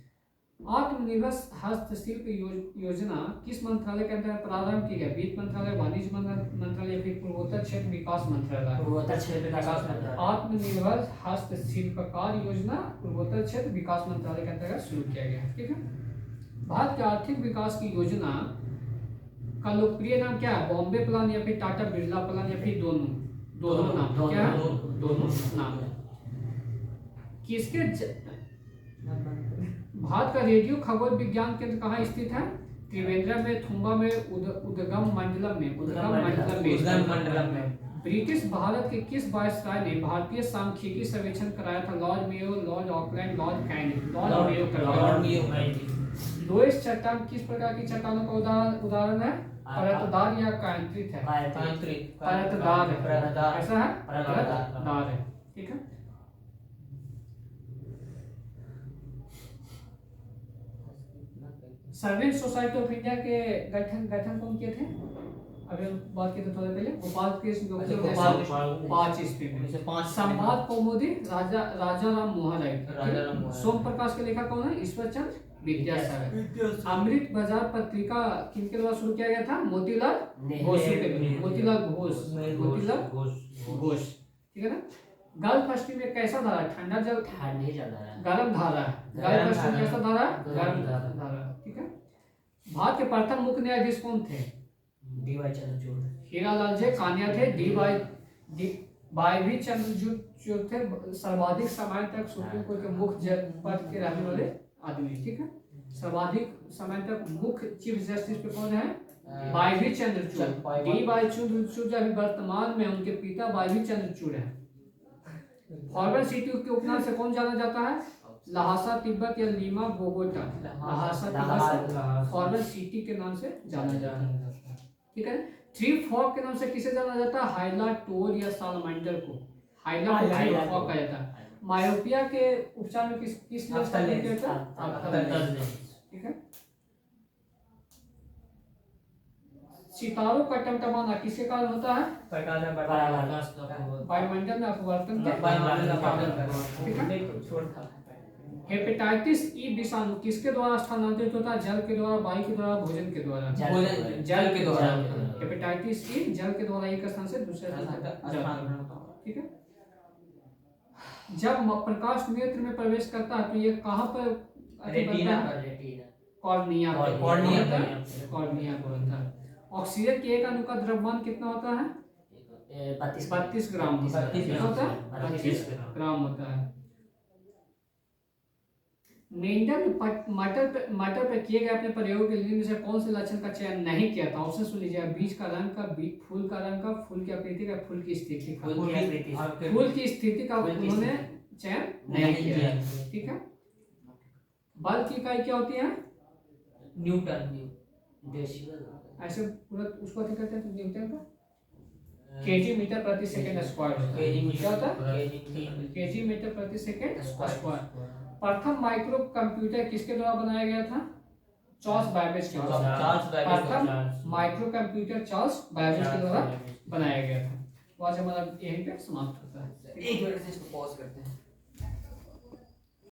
आत्मनिर्भर हस्तशिल्प योजना किस मंत्रालय के अंतर्गत प्रारंभ की गई? वित्त मंत्रालय, वाणिज्य मंत्रालय, फिर पूर्वोत्तर क्षेत्र विकास मंत्रालय? आत्मनिर्भर हस्तशिल्पकार योजना पूर्वोत्तर क्षेत्र विकास मंत्रालय के अंतर्गत शुरू किया गया। ठीक है। भारत के आर्थिक विकास की योजना का लोकप्रिय नाम क्या है? बॉम्बे प्लान, या फिर टाटा बिरला प्लान, या फिर दोनों नाम? क्या है? दोनों नाम। किसके भारत का रेडियो खगोल विज्ञान केंद्र कहाँ स्थित है? त्रिवेंद्रम में, थुम्बा में, उदगम मंडलम में। ब्रिटिश भारत के किस वायसराय ने भारतीय सांख्यिकी सर्वेक्षण कराया था? Lord Mayo, Lord Auckland, Lord Canning? Lord Mayo. Lowest चट्टान किस प्रकार की चट्टानों का उदाहरण है? परतदार या कायांतरित है? परतदार है। ऐसा है? परतदार है। ठीक है। सर्वेंट सोसाइटी ऑफ इंडिया के गठन कौन किए थे? अभी बात की तो थोड़ा पहले गोपाल कृष्ण 5 ईस्वी में। संवाद कौमुदी राजा राम मोहन राय। सोम प्रकाश के लेखक कौन है? ईश्वर चंद्र विद्यासागर। अमृत बाजार पत्रिका किनके द्वारा शुरू किया गया था? मोतीलाल घोष। ठीक है ना। गल्फ स्ट्रीम में कैसा धारा है? ठंडा जल, गर्म धारा है। गल्फ स्ट्रीम कैसा धारा? गर्म धारा। ठीक है। भारत के प्रथम मुख्य न्यायाधीश कौन थे? हीरालाल जे कान्या थे। डी.वाई. चंद्रचूड़ थे। सर्वाधिक समय तक सुप्रीम कोर्ट के मुख्य पद के रहने वाले आदमी। ठीक है। सर्वाधिक समय तक मुख्य चीफ जस्टिस पे कौन है? YV Chandrachud, D Y Chandrachud जो अभी वर्तमान में उनके पिता वाईवी चंद्रचूड़ हैं। फॉरवर्ड सिटी के उपनाम से कौन जाना जाता है? लहासा तिब्बत या Lima Bogota. Lhasa Tibet forward city के नाम से जाना जाता है, ठीक है। थ्री फॉक के नाम से किसे जाना जाता है? हाइला टोर या सालमांडर को हाइला थ्री फॉक कहा जाता है। मायोपिया के उपचार में किस किया जाता है? ठीक है। सितारों का टमटमाना किसके कारण होता है? वायुमंडल में अपवर्तन के, ठीक है। हेपेटाइटिस ई विषाणु किसके द्वारा स्थानांतरित होता है? जल के द्वारा, वायु के द्वारा, भोजन के द्वारा? जल के द्वारा। हेपेटाइटिस ई जल के द्वारा एक स्थान से दूसरे स्थान तक जाता है, ठीक है। जब प्रकाश नेत्र में प्रवेश करता है तो ये कहाँ पर कॉर्निया को बनता है। ऑक्सीजन की एक अणु का द्रव्यमान कितना होता है? 32 ग्राम होता है। 32 ग्राम होता है। मेंडल मटर पर किए गए अपने प्रयोग के लिए से कौन से लक्षण का चयन नहीं किया था? ऑप्शन सुन लीजिए। बीज का रंग का, फूल का रंग का, फूल की आकृति का, फूल की स्थिति का। फूल की स्थिति का उन्होंने चयन नहीं किया, ठीक है। बल की इकाई क्या होती है? न्यूटन। ऐसे पूरा उसको कहते हैं न्यूटन का केजी मीटर प्रति सेकंड स्क्वायर होता है। क्या होता है? केजी मीटर प्रति सेकंड स्क्वायर। प्रथम माइक्रो कंप्यूटर किसके द्वारा बनाया गया था? चार्ल्स बैबेज के द्वारा। प्रथम माइक्रो कंप्यूटर चार्ल्स बैबेज के द्वारा बनाया गया था। वहां से हमारा यहीं पे समाप्त होता है। एक मिनट से इसको पॉज करते हैं।